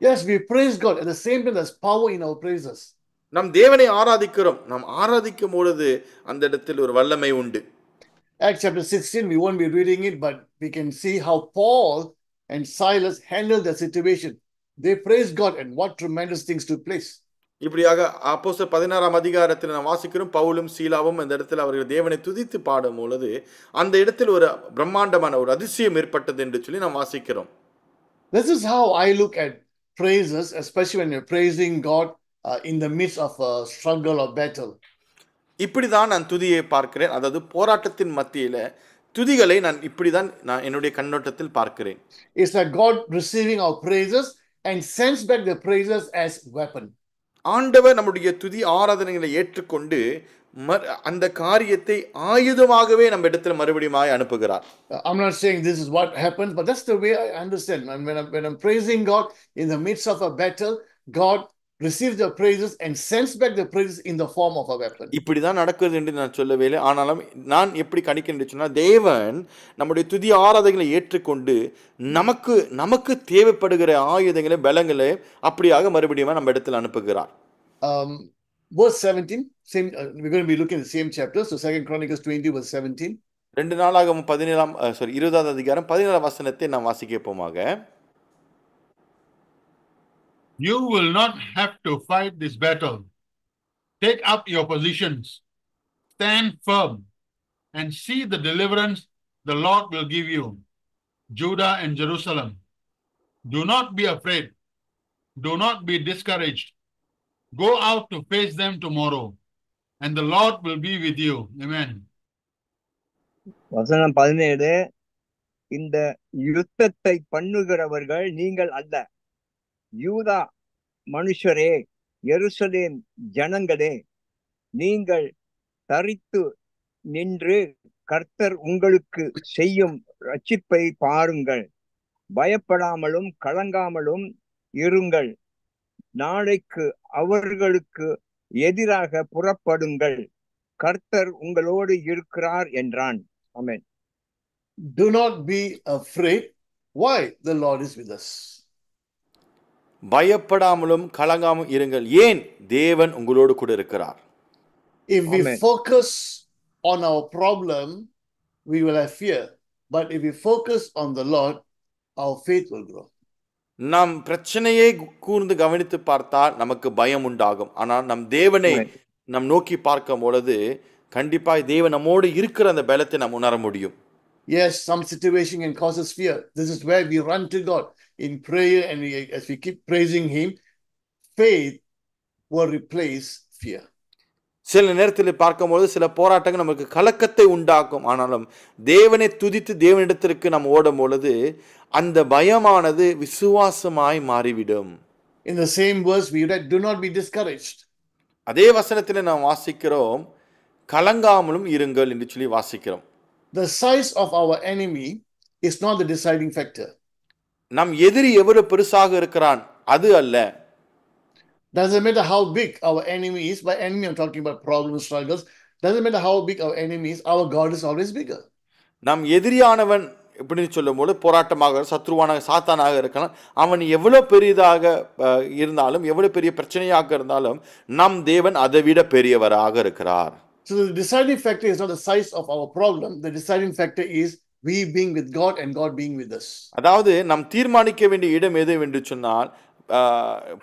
Yes, we praise God. At the same time, there's power in our praises. நாம் தேவனை ஆராதிக்கிறோம். நாம் ஆராதிக்கும் பொழுது அந்த இடத்தில் ஒரு வல்லமை உண்டு. Acts chapter 16, we won't be reading it, but we can see how Paul and Silas handled the situation. They praised God, and what tremendous things took place. இப்படியாக அப்போஸ்தலர் 16ஆம் அதிகாரத்தில் நாம் வாசிக்கிறோம். பவுலும் சீலாவும் அந்த இடத்தில் அவர்கள் தேவனை துதித்து பாடும் பொழுது அந்த இடத்தில் ஒரு பிரம்மாண்டமான ஒரு அதிசயம் ஏற்பட்டது என்று சொல்லி நாம் வாசிக்கிறோம். This is how I look at praises, especially when you're praising God in the midst of a struggle or battle. இப்படிதான் நான் துதியை பார்க்கிறேன். அதாவது போராட்டத்தின் மத்தியில துதிகளை நான் இப்படிதான் நான் என்னுடைய கண்ணோட்டத்தில் பார்க்கிறேன். It's like God receiving our praises and sends back the praises as weapon. ஆண்டவர் நம்முடைய துதி ஆராதனைகளை ஏற்றுக்கொண்டு அந்த காரியத்தை ஆயுதமாகவே நம்ம இடத்துல மறுபடியும் அனுப்புகிறார். I'm not saying this is what happens, but that's the way I understand. When I'm praising God in the midst of a battle, God receives the praises and sends back the praises in the form of a weapon. இப்படிதான் நடக்குது என்று நான் சொல்லவே இல்லை. ஆனாலும் நான் எப்படி கணிக்கிறேன் சொன்னா தேவன் நம்முடைய துதி ஆராதனைகளை ஏற்றுக்கொண்டு நமக்கு தேவைப்படுகிற ஆயுதங்களை பலங்களை அப்படியாக மறுபடியும் நம்ம இடத்துல அனுப்புகிறார். Verse 17, same, we're going to be looking at the same chapter. So 2 Chronicles 20 verse 17. 2 நாளாகமும் 20வது அதிகாரம் 17ஆம் வசனத்தை நாம் வாசிக்க போமாக. You will not have to fight this battle. Take up your positions, stand firm, and see the deliverance the Lord will give you, Judah and Jerusalem. Do not be afraid. Do not be discouraged, Go out to face them tomorrow, and the Lord will be with you. Amen. வசனம் 17, இந்த யுத்தத்தை பண்ணுகிறவர்கள் நீங்கள் அல்ல, யூதா மனுஷரே, எருசலேம் ஜனங்களே, நீங்கள் தரித்து நின்று கர்த்தர் உங்களுக்கு செய்யும் ரட்சிப்பை பாருங்கள். பயப்படாமலும் கலங்காமலும் இருங்கள். நாளைக்கு அவர்களுக்கு எதிராக புறப்படுங்கள். கர்த்தர் உங்களோடு இருக்கிறார் என்றான். ஆமென். Do not be afraid. Why? The Lord is with us. பயப்படாமலும் கலங்காமலும் இருங்கள். ஏன்? தேவன் உங்களோடு கூட இருக்கிறார். If we Amen. focus on our problem, we will have fear. But if we focus on the Lord, our faith will grow. நாம் பிரச்சனையை கூர்ந்து கவனித்து பார்த்தால் நமக்கு பயம் உண்டாகும். ஆனால் நம் தேவனை Amen. நம் நோக்கி பார்க்கும் பொழுது கண்டிப்பாய் தேவன் நம்மோடு இருக்கிற அந்த பலத்தை நாம் உணர முடியும். Yes, some situation can cause us fear. This is where we run to God in prayer, and as we keep praising Him, faith will replace fear. சில நேரத்தில் பார்க்கும்போது சில போராட்டங்கள் நமக்கு கலக்கத்தை உண்டாக்கும். ஆனாலும் தேவனை துதித்து தேவனிடத்திற்கு நாம் ஓடும் பொழுது அந்த பயமானது விசுவாசமாய் மாறிவிடும். In the same verse we read, do not be discouraged. அதே வசனத்தில் நாம் வாசிக்கிறோம், கலங்காமலும் இருங்கள் என்று சொல்லி வாசிக்கிறோம். The size of our enemy is not the deciding factor. நம் எதிரி எவ்வளவு பெருசாக இருக்கிறான் அது அல்ல. Doesn't matter how big our enemy is. By enemy, I'm talking about problems, struggles. Doesn't matter how big our enemy is. Our God is always bigger. நம் எதிரியானவன் இப்படின்னு சொல்லும்போது போராட்டமாக சத்ருவானாக சாத்தானாக இருக்கலாம். அவன் எவ்வளவு பெரியதாக இருந்தாலும் எவ்வளவு பெரிய பிரச்சனையாக இருந்தாலும் நம் தேவன் அதை விட பெரியவராக இருக்கிறார். So the deciding factor is not the size of our problem. The deciding factor is we being with God and God being with us. அதாவது நாம் தீர்மானிக்க வேண்டிய இடம் எது என்று சொன்னால்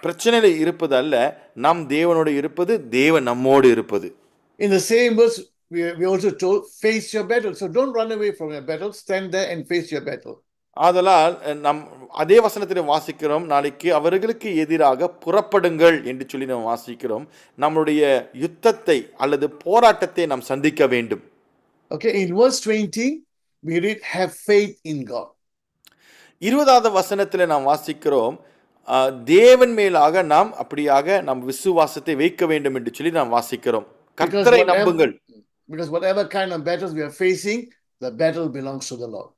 பிரச்சனையில இருப்பது அல்ல, நம் தேவனோடு இருப்பது, தேவன் நம்மோடு இருப்பது. In the same verse, we also told, face your battle. So don't run away from your battle. Stand there and face your battle. ஆதலால் நம் அதே வசனத்தில் வாசிக்கிறோம், நாளைக்கு அவர்களுக்கு எதிராக புறப்படுங்கள் என்று சொல்லி நாம் வாசிக்கிறோம். நம்முடைய யுத்தத்தை அல்லது போராட்டத்தை நாம் சந்திக்க வேண்டும். Okay, in verse 20, we read, have faith in God. 20வது வசனத்தில் நாம் வாசிக்கிறோம், தேவன் மேலாக நாம் அப்படியாக நம் விசுவாசத்தை வைக்க வேண்டும் என்று சொல்லி நாம் வாசிக்கிறோம். கர்த்தரை நம்புங்கள். Because whatever kind of battles we are facing, the battle belongs to the Lord.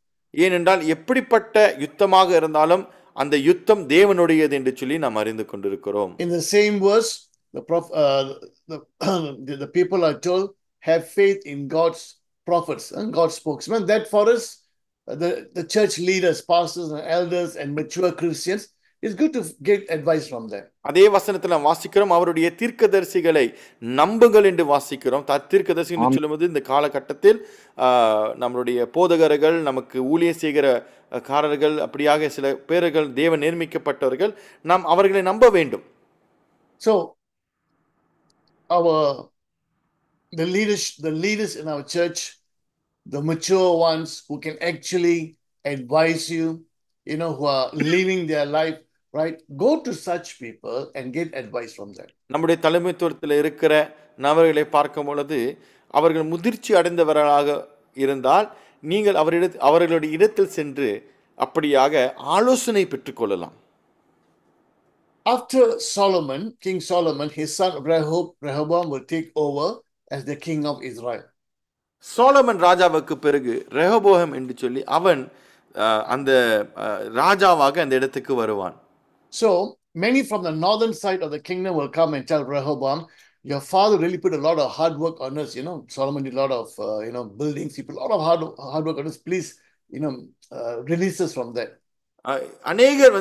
ஏனென்றால் எப்படிப்பட்ட யுத்தமாக இருந்தாலும் அந்த யுத்தம் தேவனுடையது என்று சொல்லி நாம் அறிந்து கொண்டிருக்கிறோம். In the same verse, the people are told, have faith in God's prophets and God's spokesmen. That for us, the church leaders, pastors and elders and mature Christians, it's good to get advice from them. அதே வசனத்தில் நாம் வாசிக்கிறோம், அவருடைய தீர்க்கதரிசிகளை நம்புங்கள் என்று வாசிக்கிறோம். தீர்க்கதரிசி என்று சொல்லும்போது இந்த காலகட்டத்தில் நம்மளுடைய போதகர்கள், நமக்கு ஊழியம் செய்கிற காரர்கள், அப்படியாக சில பேர்கள் தேவன் நியமிக்கப்பட்டவர்கள், நாம் அவர்களை நம்ப வேண்டும். So the leaders in our church, the mature ones who can actually advise you, who are living their life right, go to such people and get advice from them. நம்முடைய தலைமைத்துவத்தில் இருக்கிற நபர்களை பார்க்கும் பொழுது அவர்கள் முதிர்ச்சி அடைந்தவர்களாக இருந்தால் நீங்கள் அவர்களுடைய இடத்தில் சென்று அப்படியாக ஆலோசனை பெற்றுக்கொள்ளலாம். After Solomon, King Solomon, his son Rehoboam will take over as the king of Israel. Solomon ராஜாவுக்கு பிறகு ரெஹோபோகம் என்று சொல்லி அவன் அந்த ராஜாவாக அந்த இடத்துக்கு வருவான். So many from the northern side of the kingdom will come and tell Rehoboam, your father really put a lot of hard work on us. Solomon did a lot of buildings. He put a lot of hard work on us. Please, release us from that. அநேகர்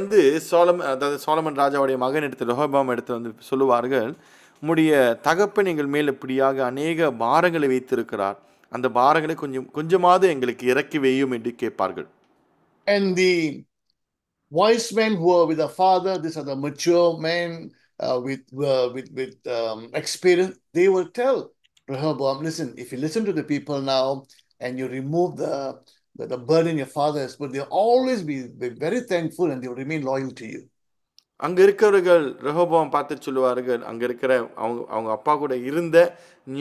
சோலமன் ராஜாவுடைய மகன் எடுத்து ரெஹோபோம் எடுத்து சொல்லுவார்கள், உம்முடைய தகப்பன் எங்கள் மேல் இப்படியாக அநேக பாரங்களை வைத்திருக்கிறார், அந்த பாரங்களை கொஞ்சமாவது எங்களுக்கு இறக்கி வையும் என்று கேட்பார்கள். And the wise men who are with the father, these are the mature men with experience, they will tell Rehoboam, listen, if you listen to the people now and you remove the burden your father has put, they'll always be very thankful and they'll remain loyal to you. அங்க இருக்கிறவர்கள் ரெகோபோவாம் பார்த்து சொல்லுவார்கள், அங்க இருக்கிற அவங்க அப்பா கூட இருந்த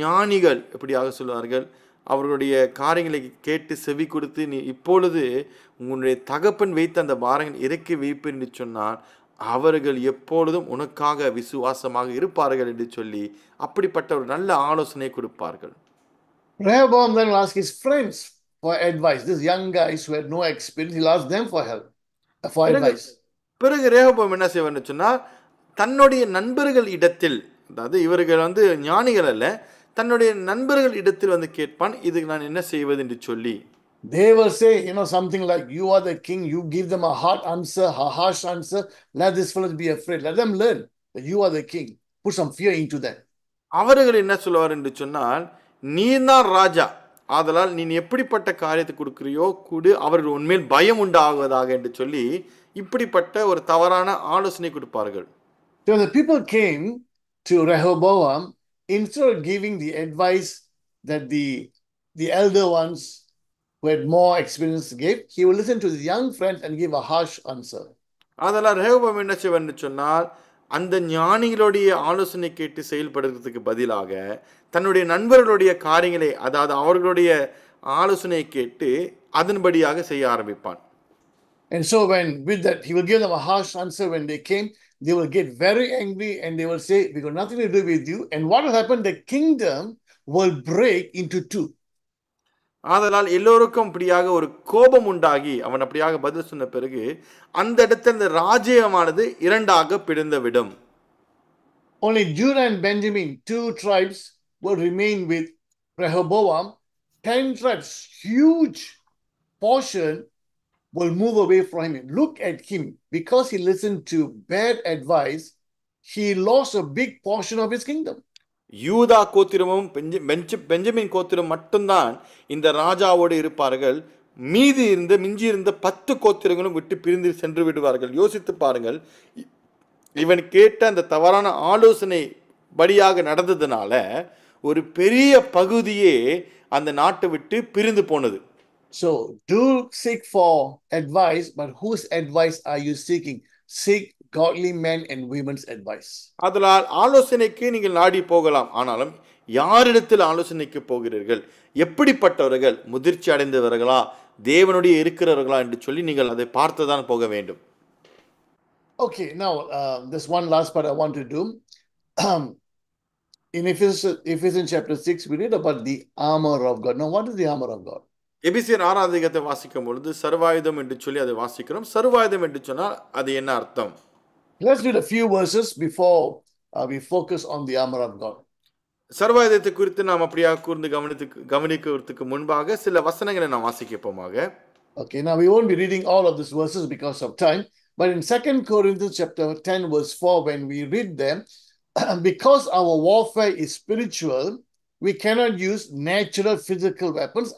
ஞானிகள் எப்படியாக சொல்லுவார்கள், அவர்களுடைய காரியங்களை கேட்டு செவி கொடுத்து, நீ இப்பொழுது உன்னுடைய தகப்பன் வைத்த அந்த பாரங்கள் இறக்கி வைப்பேன் என்று சொன்னால் அவர்கள் எப்பொழுதும் உனக்காக விசுவாசமாக இருப்பார்கள் என்று சொல்லி அப்படிப்பட்ட ஒரு நல்ல ஆலோசனை கொடுப்பார்கள். Rehoboam then will ask his friends for advice. These young guys who had no experience, he'll ask them for help, for advice. பிறகு ரெகோபோவாம் என்ன செய்வார்னு சொன்னால், தன்னுடைய நண்பர்கள் இடத்தில், அதாவது இவர்கள் ஞானிகள் அல்ல, தன்னுடைய நண்பர்கள் இடத்தில் கேட்பான், இதுக்கு நான் என்ன செய்வது என்று சொல்லி. They will say, something like, you are the king, you give them a hard answer, a harsh answer, let these fellows be afraid. Let them learn that you are the king. Put some fear into them. அவர்கள் என்ன சொல்லுவார் என்று சொன்னால், நீதான் ராஜா, ஆதலால் நீ எப்படிப்பட்ட காரியத்தை கொடுக்கிறியோ கொடு, அவர்கள் உண்மையில் பயம் உண்டாகுவதாக என்று சொல்லி இப்படிப்பட்ட ஒரு தவறான ஆலோசனை கொடுப்பார்கள். So the people came to Rehoboam, instead of giving the advice that the elder ones who had more experience gave, he will listen to the young friends and give a harsh answer. அதெல்லாம் ரெகோபோவாம் என்ன செய்வார்னு சொன்னால், அந்த ஞானிகளுடைய ஆலோசனை கேட்டு செயல்படுறதுக்கு பதிலாக தன்னுடைய நண்பர்களுடைய காரியங்களை, அதாவது அவர்களுடைய ஆலோசனையை கேட்டு அதன்படியாக செய்ய ஆரம்பிப்பான். And so with that, he will give them a harsh answer when they came. They will get very angry and they will say, we got nothing to do with you. And what will happen? The kingdom will break into two. ஆதலால் எல்லோருக்கும் அப்படியாக ஒரு கோபம் உண்டாகி அவன் அப்படியாக பதில் சொன்ன பிறகு அந்த இடத்துல இந்த ராஜ்யமானது இரண்டாக பிரிந்து விடும். Only Judah and Benjamin, 2 tribes, will remain with Rehoboam. 10 tribes, huge portion, will move away from him. Look at him. Because he listened to bad advice, he lost a big portion of his kingdom. யூதா கோத்திரமும் Benjamin கோத்திரம் மட்டும்தான் இந்த ராஜாவோடு இருப்பார்கள். மிஞ்சி இருந்த 10 கோத்திரங்களும் விட்டு பிரிந்து சென்று விடுவார்கள். யோசித்து பாருங்கள், இவன் கேட்ட அந்த தவறான ஆலோசனை படியாக நடந்ததுனால ஒரு பெரிய பகுதியே அந்த நாட்டை விட்டு பிரிந்து போனது. So do seek for advice, but whose advice are you seeking? Seek godly men and women's advice. அதனால் ஆலோசனைக்கு நீங்கள் நாடி போகலாம், ஆனாலும் யாரிடத்தில் ஆலோசனைக்கு போகிறீர்கள், எப்படிப்பட்டவர்கள், முதிர்ச்சி அடைந்தவர்களா, தேவனுடைய இருக்கிறவர்களா என்று சொல்லி நீங்கள் அதை பார்த்துதான் போக வேண்டும். Okay, now this one last part I want to do. In Ephesians chapter 6, we read about the armor of God. Now, what is the armor of God? எபிசியர் 6ஆம் அதிகாரத்தை வாசிக்கும் பொழுது சர்வாயுதம் என்று சொல்லி அதை வாசிக்கிறோம். சர்வாயுதம் என்று சொன்னால் அது என்ன அர்த்தம்? Let's read a few verses before we focus on the armor of God. சர்வாயுதத்தை குறித்து நாம் அப்படியாக கூர்ந்து கவனிக்கிறதுக்கு முன்பாக சில வசனங்களை நாம் வாசிக்கப்போமாக. Okay, now we won't be reading all of these verses because of time, but in 2 Corinthians chapter 10 verse 4, when we read them, because our warfare is spiritual, we cannot use natural physical weapons.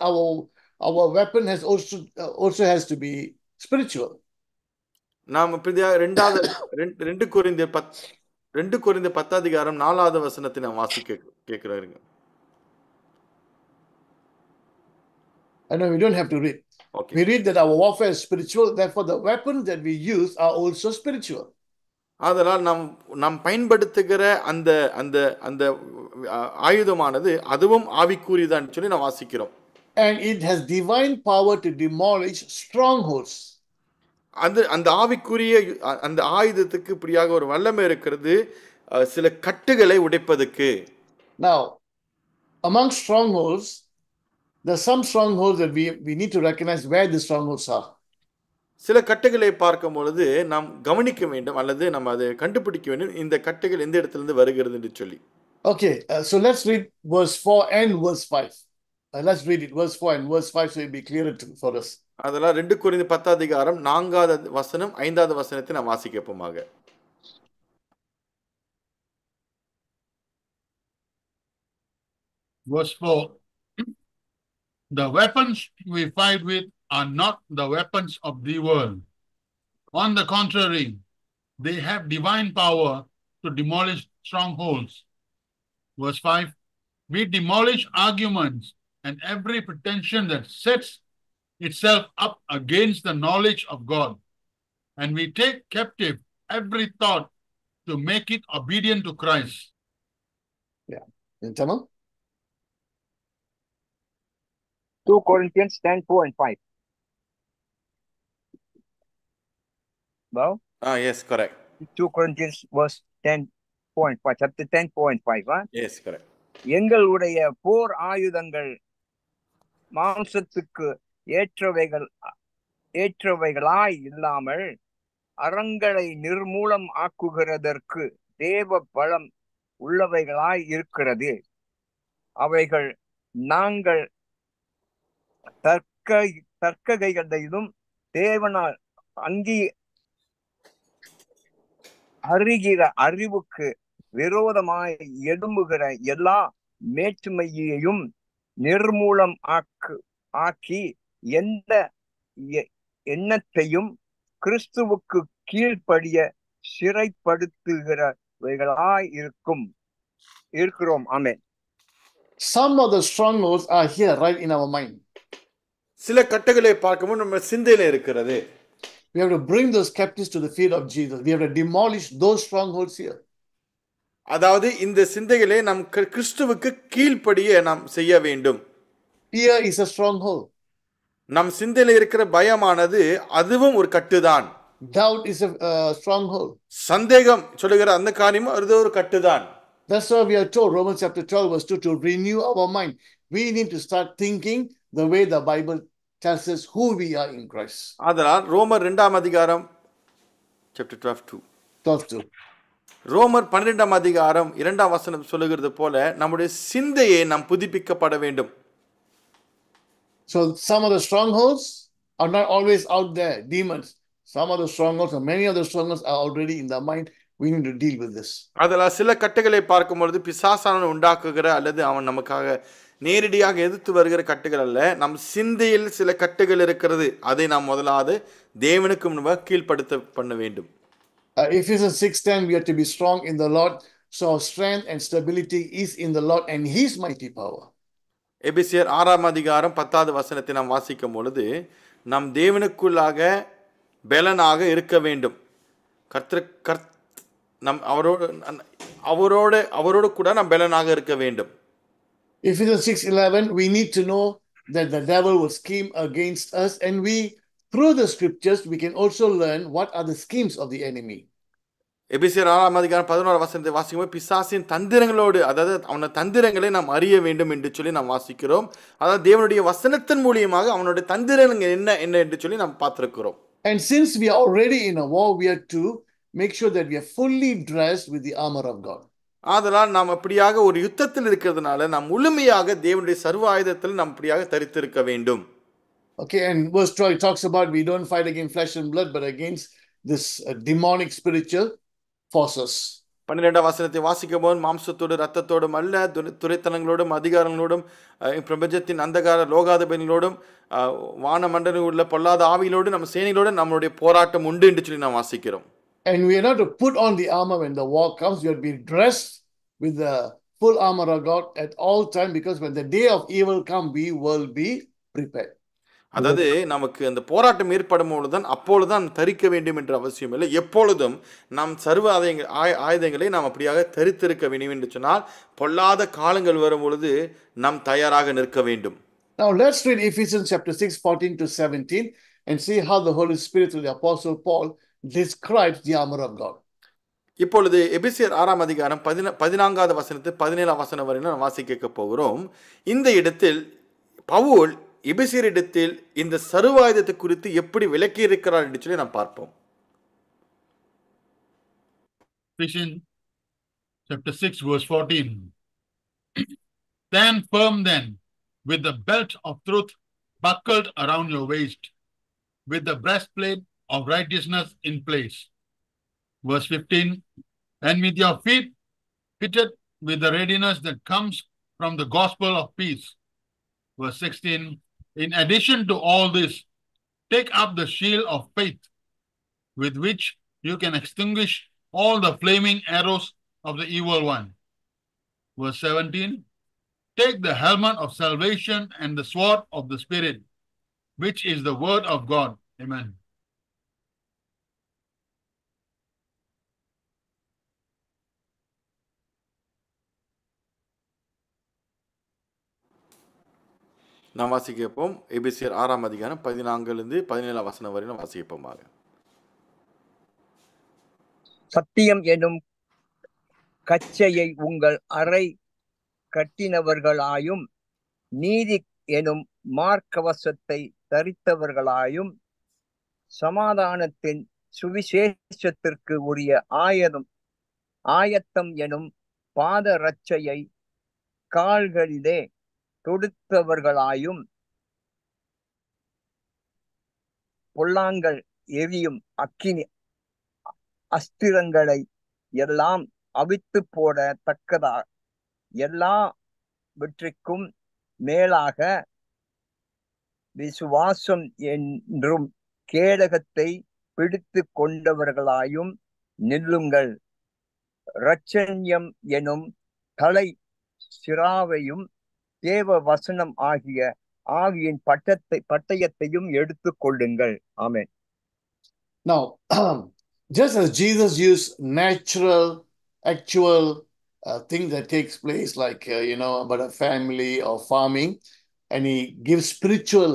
Our weapon has also has to be spiritual. நாம் இப்படியாக 2 கொரிந்தியர் 10 அதிகாரம் 4வது வசனத்தை நாம் வாசிக்க கேட்கிறோம். I know we don't have to read. Okay. We read that our warfare is spiritual, therefore the weapons that we use are also spiritual. அதனால் நாம் பயன்படுத்துகிற அந்த அந்த அந்த ஆயுதமானது அதுவும் ஆவிக்குரியதான் சொல்லி நாம் வாசிக்கிறோம். And it has divine power to demolish strongholds. அந்த ஆவிக்குரிய அந்த ஆயுதத்துக்கு இப்படியாக ஒரு வல்லமை இருக்கிறது சில கட்டுகளை உடைப்பதற்கு. Now, among strongholds, there are some strongholds that we need to recognize where the strongholds are. சில கட்டுகளை பார்க்கும் பொழுது நாம் கவனிக்க வேண்டும் அல்லது நம்ம அதை கண்டுபிடிக்க வேண்டும், இந்த கட்டுகள் எந்த இடத்திலிருந்து வருகிறது என்று சொல்லி. Okay, so let's read verse 4 and verse 5. Let's read it, verse 4 and verse 5, so it will be clearer for us. அதெல்லாம் 2 கொரிந்தியர் 10 அதிகாரம் 4வது வசனம் 5வது வசனத்தை நாம் வாசிக்கப்போமாக. Verse 4. The weapons we fight with are not the weapons of the world. On the contrary, they have divine power to demolish strongholds. Verse 5. We demolish arguments and every pretension that sets itself up against the knowledge of God. And we take captive every thought to make it obedient to Christ. Yeah. Tamam? 2 Corinthians 10, 4 and 5. Well, yes, correct. 2 Corinthians verse 10, 4 and 5. Chapter 10, 4 and 5. Huh? Yes, correct. எங்களுடைய போர் ஆயுதங்கள் மாம்சத்துக்கு ஏற்றவைகளாய் இல்லாமல் அறங்களை நிர்மூலம் ஆக்குகிறதற்கு தேவ பலம் உள்ளவைகளாய் இருக்கிறது. அவைகள் நாங்கள் தர்க்ககைகளையும் தேவனால் அறிகிற அறிவுக்கு விரோதமாய் எழும்புகிற எல்லா மேற்றுமையையும் நிர்மூலம் ஆக்கி எந்த எண்ணத்தையும் கிறிஸ்துவுக்கு கீழ்ப்படிய சிறைப்படுத்துகிறவைகளாய் இருக்கிறோம். ஆமென். Some of the strongholds are here right in our mind. சில கட்டுகளை பார்க்கும்போது நம்ம சிந்தையில இருக்கிறது. We have to bring those captives to the feet of Jesus. We have to demolish those strongholds here. அதாவது இந்த சிந்தைகளை நாம் கிறிஸ்துவுக்கு கீழ்ப்படிய நாம் செய்ய வேண்டும். Fear is a stronghold. நம் சிந்தையில இருக்கிற பயமானது அதுவும் ஒரு கட்டுதான். Doubt is a stronghold. சந்தேகம் சொல்லுகிற அந்த காரியமும் அது ஒரு கட்டுதான். That's why we are told, Romans chapter 12 verse 2, to renew our mind. We need to start thinking the way the Bible tells us who we are in Christ. அதனால் ரோமர் 2ஆம் அதிகாரம் chapter 12:2. ரோமர் 12ஆம் அதிகாரம் 2ஆம் வசனம் சொல்லுகிறது போல நம்முடைய சிந்தையை நாம் புதுப்பிக்கப்பட வேண்டும். So some of the strongholds are not always out there, demons. Some of the strongholds, or many of the strongholds are already in the mind. We need to deal with this. அதனால் சில கட்டுகளை பார்க்கும்பொழுது பிசாசானவன் உண்டாக்குகிற அல்லது அவன் நமக்காக நேரடியாக எதிர்த்து வருகிற கட்டுகள் அல்ல, நம் சிந்தையில் சில கட்டுகள் இருக்கிறது. அதை நாம் முதலாவது தேவனுக்கு முன்பாக கீழ்ப்படுத்த பண்ண வேண்டும். Ephesians 6:10, we are to be strong in the Lord. So our strength and stability is in the Lord and His mighty power. எபேசியர் 6ஆம் அதிகாரம் 10வது வசனத்தை நாம் வாசிக்கும் பொழுது நம் தேவனுக்குள்ளாக பலனாக இருக்க வேண்டும். நம் அவரோடு கூட நாம் பலனாக இருக்க வேண்டும். Ephesians 6:11, we need to know that the devil will scheme against us, and through the scriptures, we can also learn what are the schemes of the enemy. எபேசியர் 6ஆம் அதிகாரம் 11வது வசனத்தை வாசிக்கும்போது பிசாசின் தந்திரங்களோடு, அதாவது அவன தந்திரங்களை நாம் அறிய வேண்டும் என்று சொல்லி நாம் வாசிக்கிறோம். அதாவது தேவனுடைய வசனத்தின் மூலமாக அவனுடைய தந்திரங்கள் என்ன என்று சொல்லி நாம் பார்த்திருக்கிறோம். And since we are already in a war, we have to make sure that we are fully dressed with the armor of God. ஆதலால் நாம் அப்படியாக ஒரு யுத்தத்தில் இருக்கிறதுனால நாம் முழுமையாக தேவனுடைய சர்வ ஆயுதத்தில் நாம் அப்படியாக தரித்திருக்க வேண்டும். Okay, and verse 12 talks about we don't fight against flesh and blood, but against this demonic spiritual forces. 12ஆம் வசனத்தை வாசிக்கும்போது மாம்சத்தோடு இரத்தத்தோடும் அல்ல, துரைத்தனங்களோடும் அதிகாரங்களோடும் பிரபஞ்சத்தின் அந்தகார லோகாதிபதிகளோடும் வானமண்டலம் உள்ள பொல்லாத ஆவிகளோடு நம்ம சேனைகளோடு நம்மளுடைய போராட்டம் உண்டு என்று சொல்லி நாம் வாசிக்கிறோம். And we are not to put on the armor when the war comes. We are to be dressed with the full armor of God at all time, because when the day of evil comes, we will be prepared. அதாவது நமக்கு அந்த போராட்டம் ஏற்படும் பொழுதுதான் அப்பொழுதுதான் தரிக்க வேண்டும் என்ற அவசியம் இல்லை. எப்பொழுதும் நாம் சர்வ ஆயுதங்களை நாம் அப்படியாக தரித்திருக்க வேண்டும் என்று சொன்னால் பொல்லாத காலங்கள் வரும் பொழுது நாம் தயாராக நிற்க வேண்டும். Now let's read Ephesians chapter 6:14-17 and see how the Holy Spirit through the Apostle Paul describes the armor of God. இப்பொழுது எபேசியர் 6ஆம் அதிகாரம் 14வது வசனத்து 17ஆம் வசனம் வரை நாம் வாசிக்க போகிறோம். இந்த இடத்தில் பவுல் எபேசியரிடத்தில் இந்த சர்வாயுதத்தை குறித்து எப்படி விளக்கி இருக்கிறார் என்று சொல்லி நாம் பார்ப்போம். Ephesians chapter 6 verse 14. Stand firm then, with the belt of truth buckled around your waist, with the breastplate of righteousness in place. Verse 15. And with your feet fitted with the readiness that comes from the gospel of peace. Verse 16. In addition to all this, take up the shield of faith, with which you can extinguish all the flaming arrows of the evil one. Verse 17. Take the helmet of salvation and the sword of the Spirit, which is the word of God. Amen. நாம் வாசிக்கப்போம். எபேசியர் 6ஆம் அதிகாரம் 14 17 வசனம் வரை வாசிப்போமாக. சத்தியம் எனும் கச்சையை உங்கள் அறை கட்டினவர்களாயும் நீதி எனும் மார்க்கவசத்தை தரித்தவர்களாயும் சமாதானத்தின் சுவிசேஷத்திற்கு உரிய ஆயத்தம் எனும் பாத ரட்சையை கால்களிலே தொடுத்தவர்களாயும் பொல்லாங்கள் எரியும் அக்கினி அஸ்திரங்களை எல்லாம் அவித்து போட தக்கதா எல்லா வெற்றிக்கும் மேலாக விசுவாசம் என்றும் கேடகத்தை பிடித்து கொண்டவர்களாயும் நில்லுங்கள். இரட்சண்யம் எனும் தலை சிராவையும் தேவ வசனம் ஆகிய ஆவியின் பட்டயத்தையும் எடுத்துக் கொள்ளுங்கள். ஆமென். Now, just as Jesus used natural, actual things that takes place, like, about a family or farming, and he gives spiritual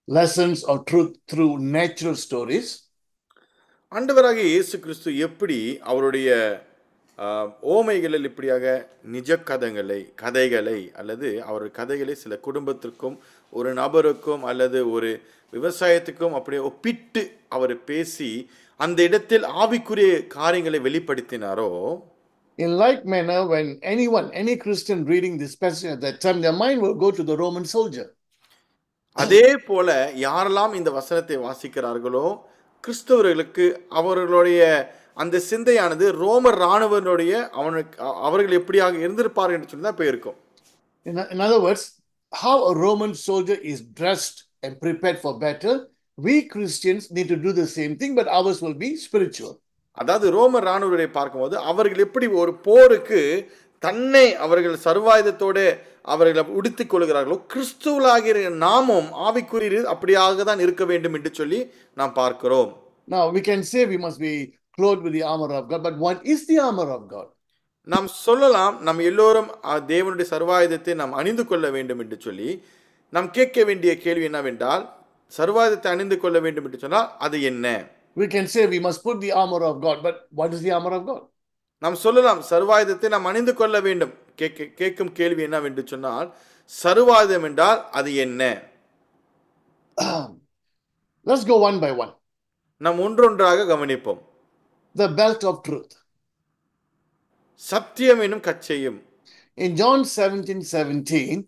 lessons or truth through natural stories. ஆண்டவராக இயேசு கிறிஸ்து எப்படி அவருடைய ஓமைகளில் இப்படியாக நிஜ கதைகளை அல்லது அவர் கதைகளை சில குடும்பத்திற்கும் ஒரு நபருக்கும் அல்லது ஒரு விவசாயத்துக்கும் அப்படியே ஒப்பிட்டு அவர் பேசி அந்த இடத்தில் ஆவிக்குரிய காரியங்களை வெளிப்படுத்தினாரோ, in like manner, when any Christian reading this passage at that time, their mind will go to the Roman soldier. அதே போல யாரெல்லாம் இந்த வசனத்தை வாசிக்கிறார்களோ கிறிஸ்தவர்களுக்கு அவர்களுடைய அந்த சிந்தையானது ரோமர் இராணுவனுடைய அவர்கள் எப்படியாக இருந்திருப்பார்கள் என்று சொல்லி தான் போயிருக்கும். In other words, how a Roman soldier is dressed and prepared for battle, we Christians need to do the same thing, but ours will be spiritual. அதாவது ரோமர் இராணுவரை பார்க்கும்போது அவர்கள் எப்படி ஒரு போருக்கு தன்னை அவர்கள் சர்வாயுதத்தோட அவர்களை உடுத்திக் கொள்கிறார்களோ, கிறிஸ்துவலாகிய நாமும் ஆவிக்குரிய அப்படியாக தான் இருக்க வேண்டும் என்று சொல்லி நாம் பார்க்கிறோம். Now we can say we must be clothed with the armor of God, but what is the armor of God? நாம் சொல்லலாம் நாம் எல்லோரும் தேவனுடைய சர்வாயுதத்தை நாம் அணிந்து கொள்ள வேண்டும் என்று சொல்லி. நாம் கேட்க வேண்டிய கேள்வி என்னவென்றால், சர்வாயுதத்தை அணிந்து கொள்ள வேண்டும் என்று சொன்னால் அது என்ன? We can say we must put the armor of God, but what is the armor of God? நாம் சொல்லலாம் சர்வாயுதத்தை நாம் அணிந்து கொள்ள வேண்டும். கேட்கும் கேள்வி என்னவென்று சொன்னால், சர்வாயுதம் என்றால் அது என்ன? Let's go one by one. நாம் ஒன்றொன்றாக கவனிப்போம். The belt of truth. சத்தியம் என்னும் கச்சையும். In John 17:17,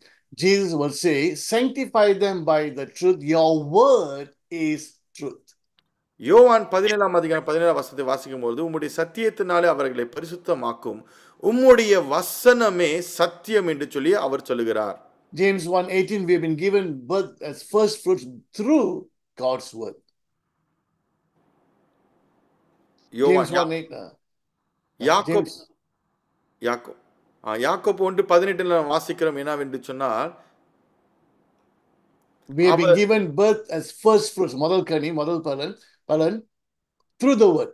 Jesus will say, sanctify them by the truth, your word is truth. யோவான் 17ஆம் அதிகாரம் 17ஆம் வசனத்தை வாசிக்கும் பொழுது, உம்முடைய சத்தியத்தினாலே அவர்களை பரிசுத்தமாக்கும், உம்முடைய வசனமே சத்தியம் என்று சொல்லி அவர் சொல்லுகிறார். James 1:18, we have been given birth as first fruits through God's word. James 1:8. யாக்கோபு 1:18 வாசிக்கிறோம் என்னவென்று சொன்னால், we have been given birth as first fruits, முதல் கனி, முதல் பலன் through the word.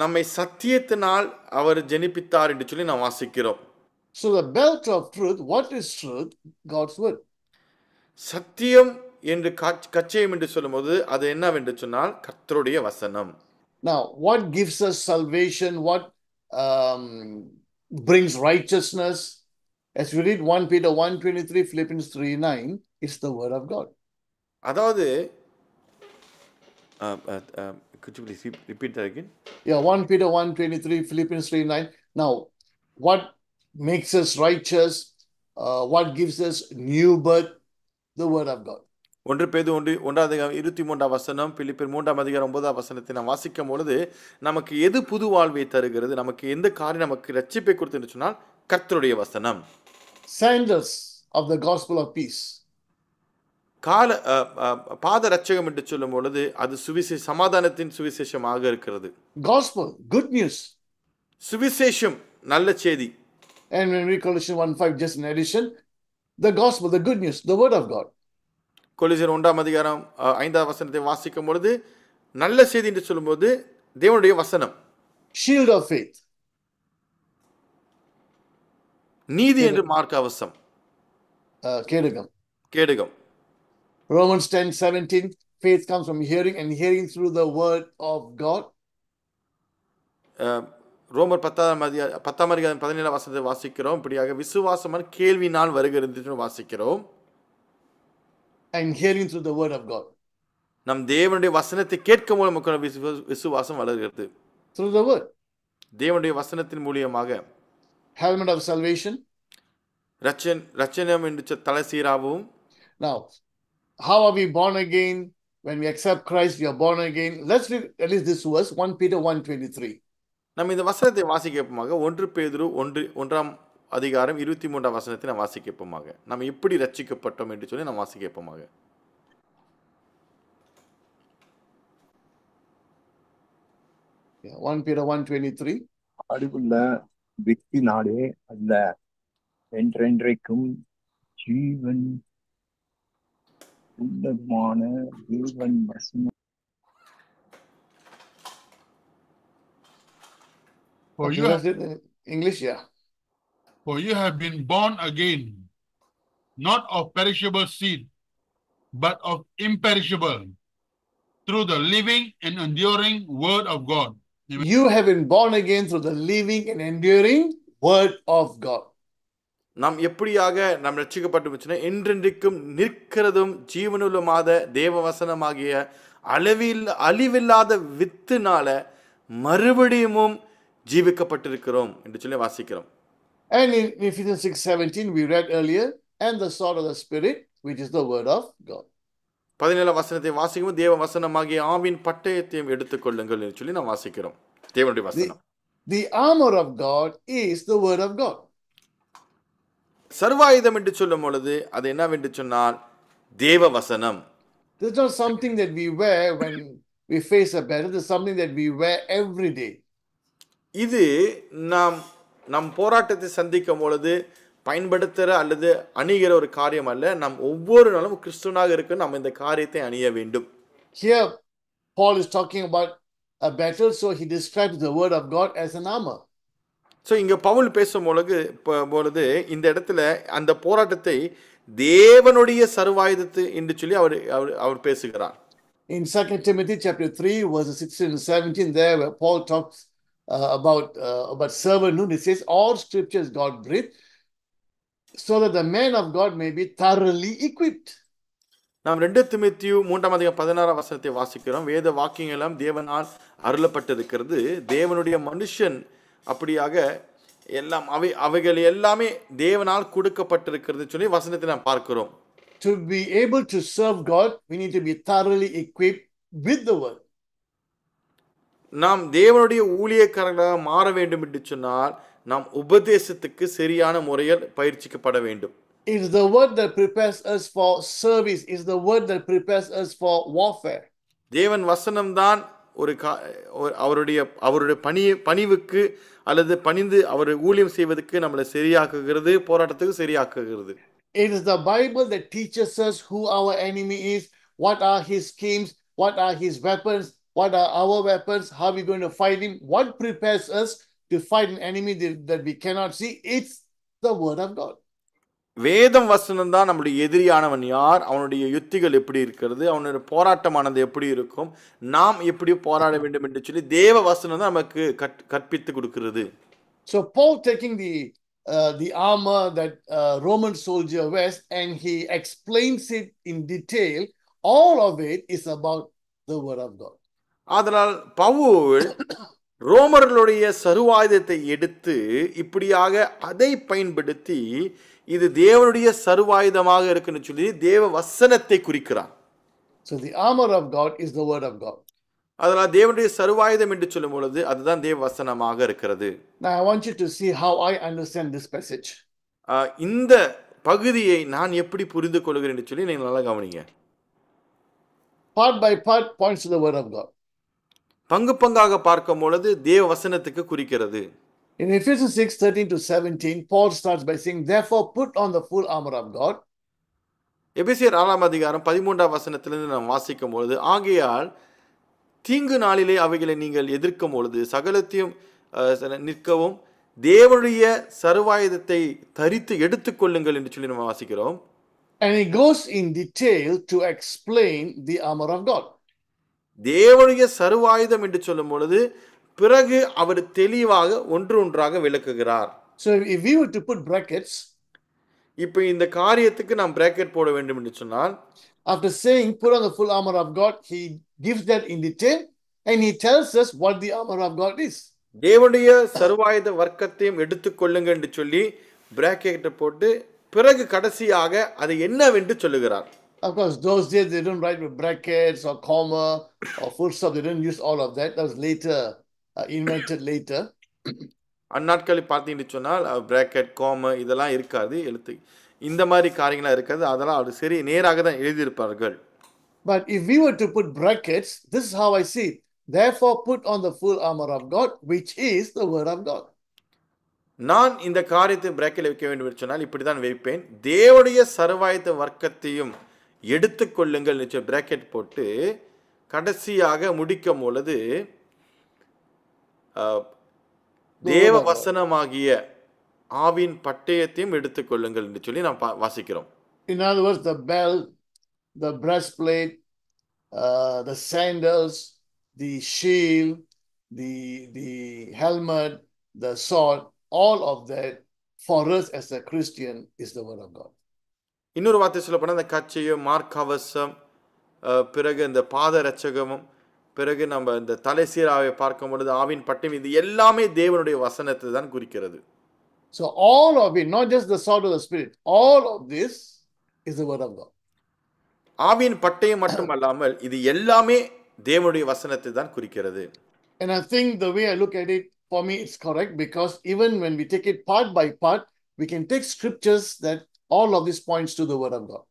நம்மை சத்தியத்தினால் அவர் ஜெனிப்பித்தார் என்று சொல்லி நாம் வாசிக்கிறோம். So the belt of truth, what is truth? God's word. சத்தியம் என்று கச்சையம் என்று சொல்லும்போது அது என்னவென்று சொன்னால் கர்த்தருடைய வசனம். Now, what gives us salvation? What brings righteousness? As we read 1 Peter 1:23, Philippians 3:9, it's the word of God. அதாவது could you please repeat that again? Yeah, 1 Peter 1:23, Philippians 3:9. Now, what makes us righteous? What gives us new birth? The word of God. 1 பேதுரு 1:23 வசனம், பிலிப்பியர் 3ஆம் அதிகாரம் 9ஆம் வசனத்தை நாம் வாசிக்கும் பொழுது நமக்கு எது புது வாழ்வை தருகிறது, நமக்கு எந்த காரியம் நமக்கு ரட்சிப்பை கொடுத்து என்று சொன்னால் கர்த்தருடைய வசனம். Sandals of the gospel of peace. பாத ரட்சகம் என்று சொல்லும் பொழுது அது சமாதானத்தின் சுவிசேஷமாக இருக்கிறது. Gospel, good news. சுவிசேஷம், நல்ல செய்தி. And when we read Colossians 1:5, just in addition, the gospel, the good news, the word of God. கொலோசியர் 1ஆம் அதிகாரம் 5ஆம் வசனத்தை வாசிக்கும் பொழுது நல்ல செய்தி என்று சொல்லும்போது தேவனுடைய வசனம். Shield of faith. நீதி என்று மார்க்க அவசம். Kedugam. கேடுகம். Romans 10:17, faith comes from hearing and hearing through the word of God. ரோமர் 10ஆம் அதிகாரம் 17ஆம் வசனத்தை வாசிக்கிறோம். இப்படியாக விசுவாசமான கேள்வினால் வருகிறது வாசிக்கிறோம். And hearing through the word of God. நம் தேவனுடைய வசனத்தை கேட்கும் மூலம் நமக்கு விசுவாசம் வளர்கிறது. Through the word. தேவனுடைய வசனத்தின் மூலியமாக. Helmet of salvation. ரட்சணம் என்று தலை சீராவும். Now, how are we born again? When we accept Christ, we are born again. Let's read at least this verse, 1 Peter 1:23. நம்ம இந்த வசனத்தை வாசிக்கப்போமாக 1 பேதுரு 1ஆம் அதிகாரம் 23ஆம் வசனத்தை நாம் வாசிக்கப்போமாக. நம்ம எப்படி ரட்சிக்கப்பட்டோம் என்று சொல்லி நாம் வாசிக்கப்போமாக. Yeah, 1 Peter 1:23. அறிவுள்ள வித்தினாலே அல்ல, என்றென்றைக்கும் ஜீவன் உள்ளமான தேவன் வசனம். For Okay, you that's have, it in English, yeah. for you have been born again, not of perishable seed, but of imperishable, through the living and enduring word of God. You have been born again through the living and enduring word of God. நாம் எப்படியாக நாம் ரட்சிக்கப்பட்டு என்றென்றைக்கும் நிற்கிறதும் ஜீவனுள்ளமாத தேவ வசனமாகிய அழிவில்லாத வித்துனால மறுபடியும் ஜீவிக்கப்பட்டிருக்கிறோம் என்று சொல்லி வாசிக்கிறோம். And in Ephesians 6:17 we read earlier, and the sword of the Spirit, which is the word of God. 17 வசனத்தை வாசிக்கும் தேவ வசனமாகிய ஆவின் பட்டயத்தையும் எடுத்துக்கொள்ளுங்கள் என்று சொல்லி நாம் வாசிக்கிறோம். தேவனுடைய வசனம். The armor of God is the word of God. சர்வாயுதம் என்று சொல்லும் பொழுது அது என்னவென்று சொன்னால் தேவ வசனம். This is not something that we wear when we face a battle. This is something that we wear every day. இது நம் போராட்டத்தை சந்திக்கும் பொழுது பயன்படுத்துகிற அல்லது அணிகிற ஒரு காரியம் அல்ல. நாம் ஒவ்வொரு நாளும் கிறிஸ்துவனாக இருக்க நாம் இந்த காரியத்தை அணிய வேண்டும். Here Paul is talking about a battle, so he describes the word of God as an armor. So இங்கே பவுல் பேசும் பொழுது இந்த இடத்துல அந்த போராட்டத்தை தேவனுடைய சர்வாயுதத்தை என்று சொல்லி அவர் பேசுகிறார். In 2 Timothy chapter 3 verses 16 and 17, there where Paul talks about servanthood, he says all scripture is God breathed, so that the man of God may be thoroughly equipped. நாம் 2 தீமோத்தேயு 3ஆம் அதிகாரம் 16ஆம் வசனத்தை வாசிக்கிறோம். வேத வாக்கியங்கள் எல்லாம் தேவனால் அருளப்பட்டிருக்கிறது. தேவனுடைய மனுஷன் அப்படியாக எல்லாம் அவைகள் எல்லாமே தேவனால் கொடுக்கப்பட்டிருக்கிறது சொல்லி வசனத்தை நாம் பார்க்கிறோம். To be able to serve God, we need to be thoroughly equipped with the word. நாம் தேவனுடைய ஊழியக்காரர்களாக மாற வேண்டும் என்று சொன்னால் நாம் உபதேசத்துக்கு சரியான முறையில் பயிற்சிக்கப்பட வேண்டும். It is the word that prepares us for service. It is the word that prepares us for warfare. தேவன் வசனம்தான் அவருடைய பணிவுக்கு அல்லது பணிந்து அவர் ஊழியம் செய்வதற்கு நம்மளை சரியாக்குகிறது, போராட்டத்துக்கு சரியாக்குகிறது. It is the Bible that teaches us who our enemy is, what are his schemes, what are his weapons, what are our weapons, how are we going to fight him, what prepares us to fight an enemy that we cannot see. It's the word of God. வேதம் வசனம் தான் நம்முடைய எதிரியானவன் யார், அவனுடைய யுத்திகள் எப்படி இருக்கிறது, அவனுடைய போராட்டமானது எப்படி இருக்கும், நாம் எப்படி போராட வேண்டும் என்று சொல்லி தேவ வசனம் தான் நமக்கு கற்பித்து கொடுக்கிறது. So Paul taking the armor that Roman soldier wears and he explains it in detail. All of it is about the word of God. அதனால் பவுல் ரோமர்களுடைய சர்வாயுதத்தை எடுத்து இப்படியாக அதை பயன்படுத்தி இது தேவனுடைய சர்வாயுதமாக இருக்குன்னு சொல்லி தேவ வசனத்தை குறிக்கிறார். So the armor of God is the word of God. அதனால் தேவனுடைய சர்வாயுதம் என்று சொல்லும் பொழுது அதுதான் தேவ வசனமாக இருக்கிறது. Now I want you to see how I understand this passage. இந்த பகுதியை நான் எப்படி புரிந்து கொள்கிறேன் என்று சொல்லி நீங்க நல்லா கவனிங்க. Part by part points to the word of God. பங்கு பங்காக பார்க்கும் பொழுது தேவ வசனத்துக்கு குறிக்கிறது. In Ephesians 6:13-17, Paul starts by saying, therefore put on the full armor of God. எபேசியர் 4ஆம் அதிகாரம் 13ஆம் வசனத்திலிருந்து நாம் வாசிக்கும் பொழுது, ஆகையால் தீங்கு நாளிலே அவைகளை நீங்கள் எதிர்க்கும் பொழுது சகலத்தையும் நிற்கவும் தேவனுடைய சர்வாயுதத்தை தரித்து எடுத்துக்கொள்ளுங்கள் என்று சொல்லி நம்ம வாசிக்கிறோம். And he goes in detail to explain the armor of God. தேவனுடைய சர்வாயுதம் என்று சொல்லும் பொழுது பிறகு அவர் தெளிவாக ஒன்றாக விளக்குகிறார். So if we were to put brackets, இப்போ இந்த காரியத்துக்கு நாம் பிராக்கெட் போட வேண்டும் என்று சொன்னால், after saying put on the full armor of God, he gives that in detail and he tells us what the armor of God is. தேவனுடைய சர்வாயுத வர்க்கத்தையும் எடுத்துக்கொள்ளுங்க என்று சொல்லி பிராக்கெட் போட்டு பிறகு கடைசியாக அது என்னவென்று சொல்லுகிறார். Of course, those days they don't write with brackets or comma or full stop. They didn't use all of that. That was later, invented later. அந்நாட்களில் பார்த்தீங்கன்னு சொன்னால் பிராக்கெட் காம இதெல்லாம் இருக்காது, எழுத்து இந்த மாதிரி காரியங்களாக இருக்காது. அதெல்லாம் அது சரி நேராக தான் எழுதியிருப்பார்கள். But if we were to put brackets, this is how I see it. Therefore, put on the full armor of God, which is the word of God. நான் இந்த காரியத்தை பிராக்கெட் வைக்க வேண்டும் என்று சொன்னால் இப்படி தான் வைப்பேன். தேவனுடைய சர்வாயுத வர்க்கத்தையும் எடுத்துக்கொள்ளுங்கள் பிராக்கெட் போட்டு கடைசியாக முடிக்கும் பொழுது தேவ வசனமாகிய ஆவின் பட்டயத்தையும் எடுத்துக்கொள்ளுங்கள் என்று சொல்லி நாம் வாசிக்கிறோம். In other words, the belt, the breastplate, the sandals, the shield, the helmet, the sword, all of that for us as a Christian is the word of God. இன்னொரு வார்த்தை சொல்ல போனால் இந்த கச்சையும் மார்க்கவசம், பிறகு இந்த பாத ரட்சகமும், பிறகு நம்ம இந்த தலை சீராவை பார்க்கும் பொழுது ஆவின் பட்டயம், இது எல்லாமே தேவனுடைய வசனத்தை தான் குறிக்கிறது. So all of it, not just the sword of the Spirit, all of this is the word of God. Aavin பட்டயம் மட்டும் அல்லாமல் இது எல்லாமே தேவனுடைய வசனத்தை தான் குறிக்கிறது. And I think the way I look at it, for me it's correct, because even when we take it part by part, we can take scriptures that all of this points to the word of God.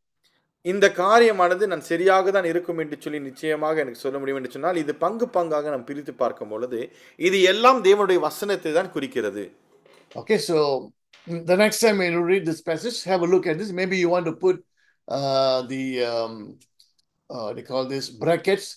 இந்த காரியமானது நான் சரியாக தான் இருக்கும் என்று சொல்லி நிச்சயமாக எனக்கு சொல்ல முடியும் என்று சொன்னால், இது பங்காக நாம் பிரித்து பார்க்கும் பொழுது இது எல்லாம் தேவனுடைய வசனத்தை தான் குறிக்கிறது. Okay, so the next time when you read this passage, have a look at this. Maybe you want to put they call this brackets,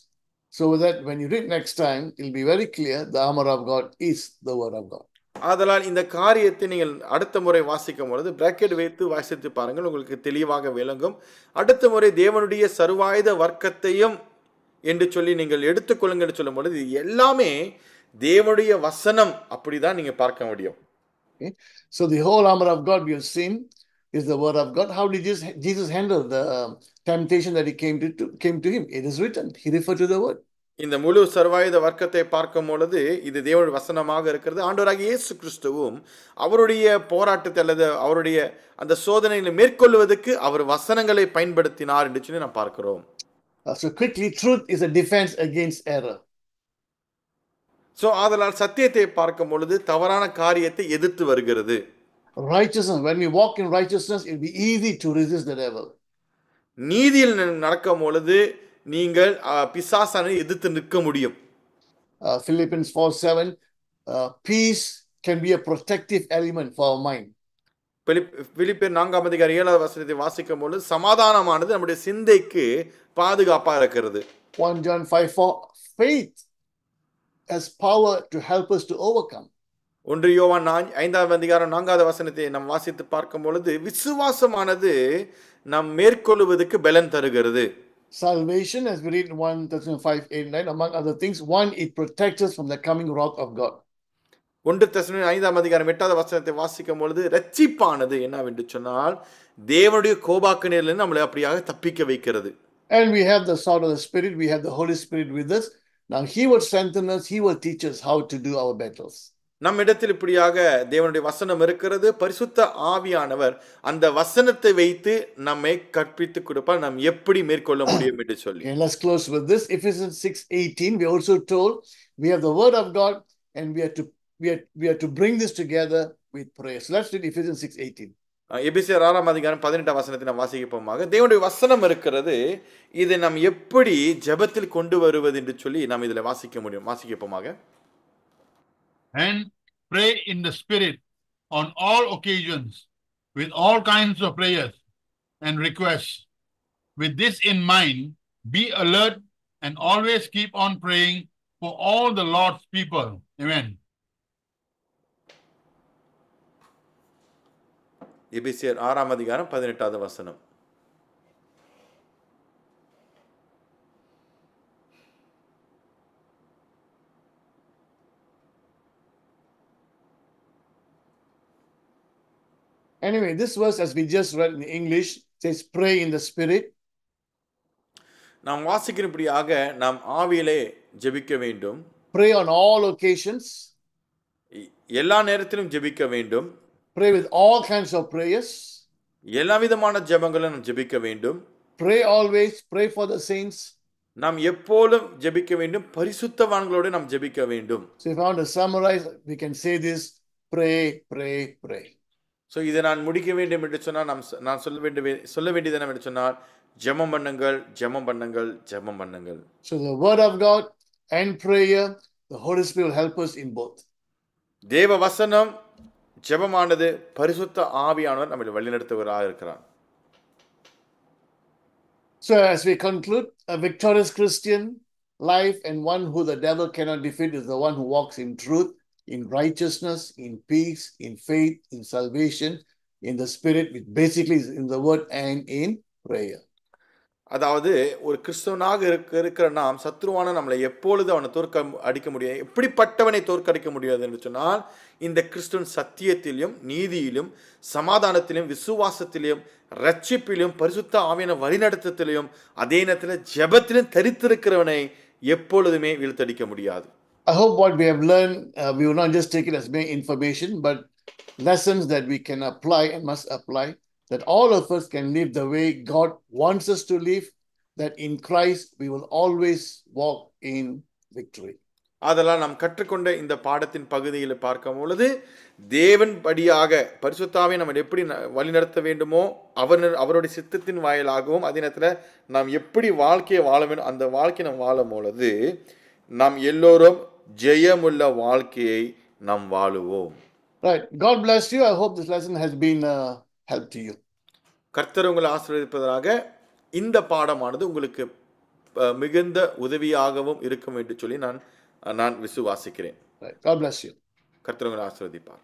so that when you read next time, it'll be very clear the armor of God is the word of God. ஆதலால் இந்த காரியத்தை நீங்கள் அடுத்த முறை வாசிக்கும் பொழுது bracket வைத்து வாசித்து பாருங்கள், உங்களுக்கு தெளிவாக விளங்கும். அடுத்த முறை தேவனுடைய சர்வாயுத வர்க்கத்தையும் என்று சொல்லி நீங்கள் எடுத்துக்கொள்ளுங்கள் சொல்லும் பொழுது இது எல்லாமே தேவனுடைய வசனம், அப்படிதான் நீங்க பார்க்க முடியும். Okay, so the whole armor of God we have seen is the word of God. How did Jesus handle the temptation that he came to him? It is written. He referred to the word. இந்த முழு சர்வாயுத வர்க்கத்தை பார்க்கும் பொழுது இது தேவனுடைய வசனமாக இருக்கிறது. ஆண்டவராகிய இயேசு கிறிஸ்துவும் அவருடைய போராட்டத்தை அல்லது அவருடைய அந்த சோதனைகளை மேற்கொள்வதற்கு அவர் வசனங்களை பயன்படுத்தினார் என்று சொல்லி நாம் பார்க்கிறோம். So quickly, truth is a defense against error. So ஆதலால் சத்தியத்தை பார்க்கும் பொழுது தவறான காரியத்தை எதிர்த்து வருகிறது. Righteousness, when we walk in righteousness, it will be easy to resist the devil. நீதியில் நடக்கும் பொழுது நீங்கள் பிசாசானை எதிர்த்து நிற்க முடியும். Philippians 4:7, peace can be a protective element for our mind. பிலிப்பியர் 4:7 வாசிக்கும் பொழுது சமாதானமானது நம்முடைய சிந்தைக்கு பாதுகாப்பா இருக்கிறது. 1 John 5:4, faith has power to help us to overcome. 1 யோவான் 5:4 நாம் வாசித்து பார்க்கும் பொழுது விசுவாசமானது நாம் மேற்கொள்வதற்கு பலன் தருகிறது. Salvation, as we read in 1 Thessalonians 5:8-9, among other things, one, it protects us from the coming wrath of God. 1 தெசலோனிக்கேயர் 5:8 வாசிக்கும் பொழுது ரட்சிப்பானது என்னவென்று சொன்னால் தேவனுடைய கோபாக்கினையிலிருந்து நம்மளை அப்படியாக தப்பிக்க வைக்கிறது. And we have the sword of the Spirit, we have the Holy Spirit with us. Now he will strengthen us, he will teach us how to do our battles. நம்ம இடத்தில் இப்படியாக தேவனுடைய வசனம் இருக்கிறது. பரிசுத்த ஆவியானவர் அந்த வசனத்தை வைத்து நம்மை கற்பித்து கொடுப்பார், நாம் எப்படி மேற்கொள்ள முடியும் என்று சொல்லி. Okay, let's close with this. Ephesians 6:18, we also told we have the word of God and we are to bring this together with prayer. So let's read Ephesians 6:18. எபேசியர் 6:18 நாம் வாசிப்போமாக. தேவனுடைய வசனம் இருக்கிறது, இதை நாம் எப்படி ஜெபத்தில் கொண்டு வருவது என்று சொல்லி நாம் இதில் வாசிக்கப்போமாக. And pray in the Spirit on all occasions with all kinds of prayers and requests. With this in mind, be alert and always keep on praying for all the Lord's people. Amen. எபேசியர் 6ஆம் அதிகாரம் 18வது வசனம். Anyway, this verse, as we just read in English, says pray in the Spirit. நாம் வாசிக்கிறபடியாக நாம் ஆவியிலே ஜெபிக்க வேண்டும். Pray on all occasions. எல்லா நேரத்திலும் ஜெபிக்க வேண்டும். Pray with all kinds of prayers. எல்லா விதமான ஜெபங்களும் நாம் ஜெபிக்க வேண்டும். Pray always. Pray for the saints. நாம் எப்போதும் ஜெபிக்க வேண்டும். பரிசுத்தவான்களோடு நாம் ஜெபிக்க வேண்டும். So if I want to summarize, we can say this: pray, pray, pray. So இதை நான் முடிக்க வேண்டும் என்று சொன்னால் நான் சொல்ல வேண்டியது என்னவென்று சொன்னால் ஜெபம் பண்ணுங்கள், ஜெபம் பண்ணுங்கள், ஜெபம் பண்ணுங்கள். So the word of God and prayer, the Holy Spirit will help us in both. தேவ வசனம், ஜெபமானது பரிசுத்த ஆவியானவர் நம்மை வழிநடத்துவராக இருக்கிறார். So as we conclude, a victorious Christian life and one who the devil cannot defeat is the one who walks in truth, in righteousness, in peace, in faith, in salvation, in the Spirit, which basically is in the word and in prayer. அதாவது ஒரு கிறிஸ்தவனாக இருக்கிற நாம் சத்ருவான நம்மளை எப்பொழுது அவனை அடிக்க முடியாது, எப்படிப்பட்டவனை தோற்கடிக்க முடியாது என்று சொன்னால் இந்த கிறிஸ்துவின் சத்தியத்திலும் நீதியிலும் சமாதானத்திலும் விசுவாசத்திலும் ரட்சிப்பிலும் பரிசுத்த ஆவியான வழிநடத்தத்திலும் அதே நேரத்தில் ஜெபத்திலும் தரித்திருக்கிறவனை எப்பொழுதுமே வீழ்த்தடிக்க முடியாது. I hope what we have learned, we will not just take it as mere information, but lessons that we can apply and must apply, that all of us can live the way God wants us to live, that in Christ we will always walk in victory. அதெல்லாம் நாம் கற்றுக்கொண்ட இந்த பாடத்தின் பகுதியில் பார்க்கும் பொழுது தேவன் படியாக பரிசுத்தாவை நம்ம எப்படி வழிநடத்த வேண்டுமோ அவருடைய சித்தத்தின் வாயிலாகவும் அதே நேரத்தில் நாம் எப்படி வாழ்க்கையை வாழ வேண்டும் அந்த வாழ்க்கையை நாம் வாழும் பொழுது நாம் எல்லோரும் ஜெயமுள்ள வாழ்க்கையை நாம் வாழுவோம். Right. God bless you. I hope this lesson has been help to you. கர்த்தர் உங்களை ஆசீர்வதிப்பதாக இந்த பாடமானது உங்களுக்கு மிகுந்த உதவியாகவும் இருக்கும் என்று சொல்லி நான் விசுவாசிக்கிறேன். Right. God bless you. கர்த்தர் உங்களை ஆசீர்வதிப்பார்.